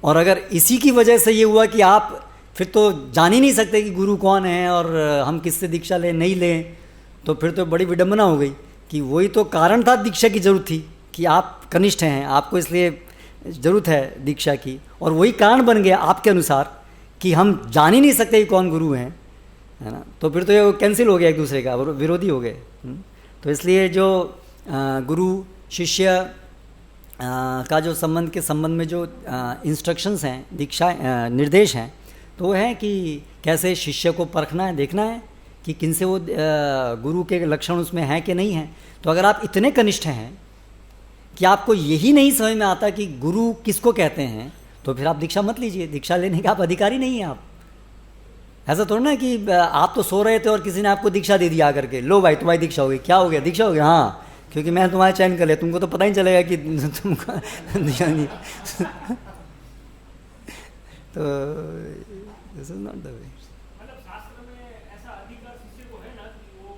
और अगर इसी की वजह से ये हुआ कि आप फिर तो जान ही नहीं सकते कि गुरु कौन है और हम किससे दीक्षा लें नहीं लें, तो फिर तो बड़ी विडंबना हो गई कि वही तो कारण था दीक्षा की जरूरत थी कि आप कनिष्ठ हैं, आपको इसलिए ज़रूरत है दीक्षा की, और वही कारण बन गया आपके अनुसार कि हम जान ही नहीं सकते कि कौन गुरु हैं, है ना। तो फिर तो ये कैंसिल हो गया, एक दूसरे का विरोधी हो गए। तो इसलिए जो गुरु शिष्य का जो संबंध में जो इंस्ट्रक्शंस हैं, दीक्षा निर्देश हैं, तो वो है कि कैसे शिष्य को परखना है, देखना है कि किन से वो गुरु के लक्षण उसमें हैं कि नहीं हैं। तो अगर आप इतने कनिष्ठ हैं कि आपको यही नहीं समझ में आता कि गुरु किसको कहते हैं, तो फिर आप दीक्षा मत लीजिए, दीक्षा लेने का आप अधिकारी नहीं हैं। आप ऐसा थोड़ा ना कि आप तो सो रहे थे और किसी ने आपको दीक्षा दे दिया आकर के, लो भाई तुम्हारी दीक्षा हो गई, क्या हो गया, दीक्षा हो गया, हाँ क्योंकि मैं तुम्हारा चयन कर लिया, तुमको तो पता ही चलेगा कि तुमको दीक्षा नहीं। तो this is not the way. मतलब शास्त्र में ऐसा अधिकार शिष्य को है ना कि वो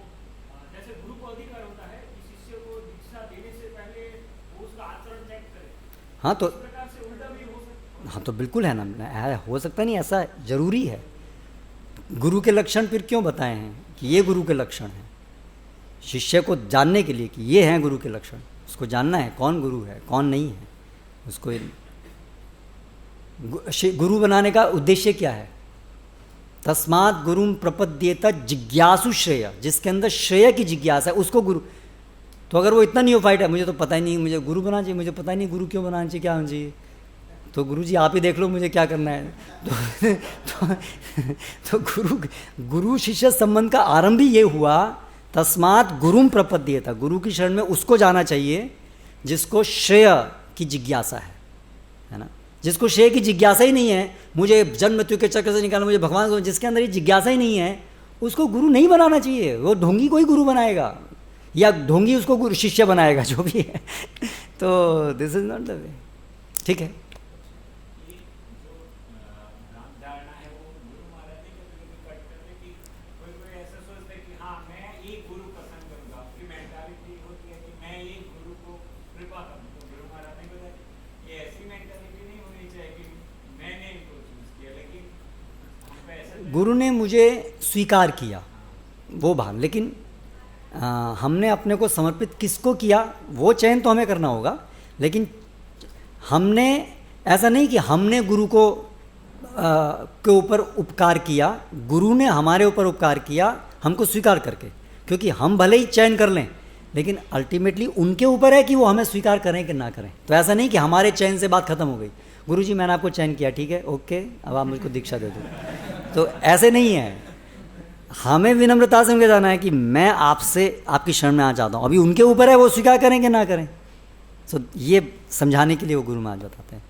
जैसे गुरु को अधिकार होता है कि शिष्य को दीक्षा देने से पहले वो उसका आचरण चेक करे। हाँ तो इस प्रकार से उल्टा भी हो सकता है। हाँ तो बिल्कुल है ना, हो सकता नहीं, ऐसा जरूरी है। गुरु के लक्षण फिर क्यों बताए हैं कि ये गुरु के लक्षण हैं? शिष्य को जानने के लिए कि ये हैं गुरु के लक्षण, उसको जानना है कौन गुरु है कौन नहीं है। उसको गुरु बनाने का उद्देश्य क्या है? तस्मात् गुरुम प्रपद्येत जिज्ञासु श्रेय, जिसके अंदर श्रेय की जिज्ञासा है उसको गुरु। तो अगर वो इतना न्यूफाइट है, मुझे तो पता ही नहीं गुरु बनाना चाहिए, मुझे पता ही नहीं गुरु क्यों बनाना चाहिए, क्या होना चाहिए, तो गुरु जी आप ही देख लो मुझे क्या करना है। तो गुरु शिष्य संबंध का आरंभ ही ये हुआ, तस्मात् गुरुम प्रपद्येत, गुरु की शरण में उसको जाना चाहिए जिसको श्रेय की जिज्ञासा है ना। जिसको श्रेय की जिज्ञासा ही नहीं है, मुझे जन्म मृत्यु के चक्र से निकालना, मुझे भगवान को, जिसके अंदर ये जिज्ञासा ही नहीं है, उसको गुरु नहीं बनाना चाहिए। वो ढोंगी कोई गुरु बनाएगा या ढोंगी उसको गुरु शिष्य बनाएगा, जो भी है। तो this is not the way, ठीक है। गुरु ने मुझे स्वीकार किया वो भान, लेकिन हमने अपने को समर्पित किसको किया वो चयन तो हमें करना होगा। लेकिन हमने ऐसा नहीं कि हमने गुरु को के ऊपर उपकार किया, गुरु ने हमारे ऊपर उपकार किया हमको स्वीकार करके, क्योंकि हम भले ही चयन कर लें लेकिन अल्टीमेटली उनके ऊपर है कि वो हमें स्वीकार करें कि ना करें। तो ऐसा नहीं कि हमारे चयन से बात खत्म हो गई, गुरु जी मैंने आपको चयन किया, ठीक है, ओके, अब आप मुझको दीक्षा दे दो। तो ऐसे नहीं है, हमें विनम्रता से उनके जाना है कि मैं आपसे आपकी शरण में आ जाता हूँ, अभी उनके ऊपर है वो स्वीकार करें कि ना करें। तो ये समझाने के लिए वो गुरु महाराज बताते हैं।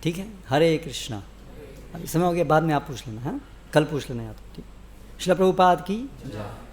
ठीक है, हरे कृष्णा। अभी समय हो गया, बाद में आप पूछ लेना, हाँ, कल पूछ लेना या तो। ठीक, श्रील प्रभुपाद की जय।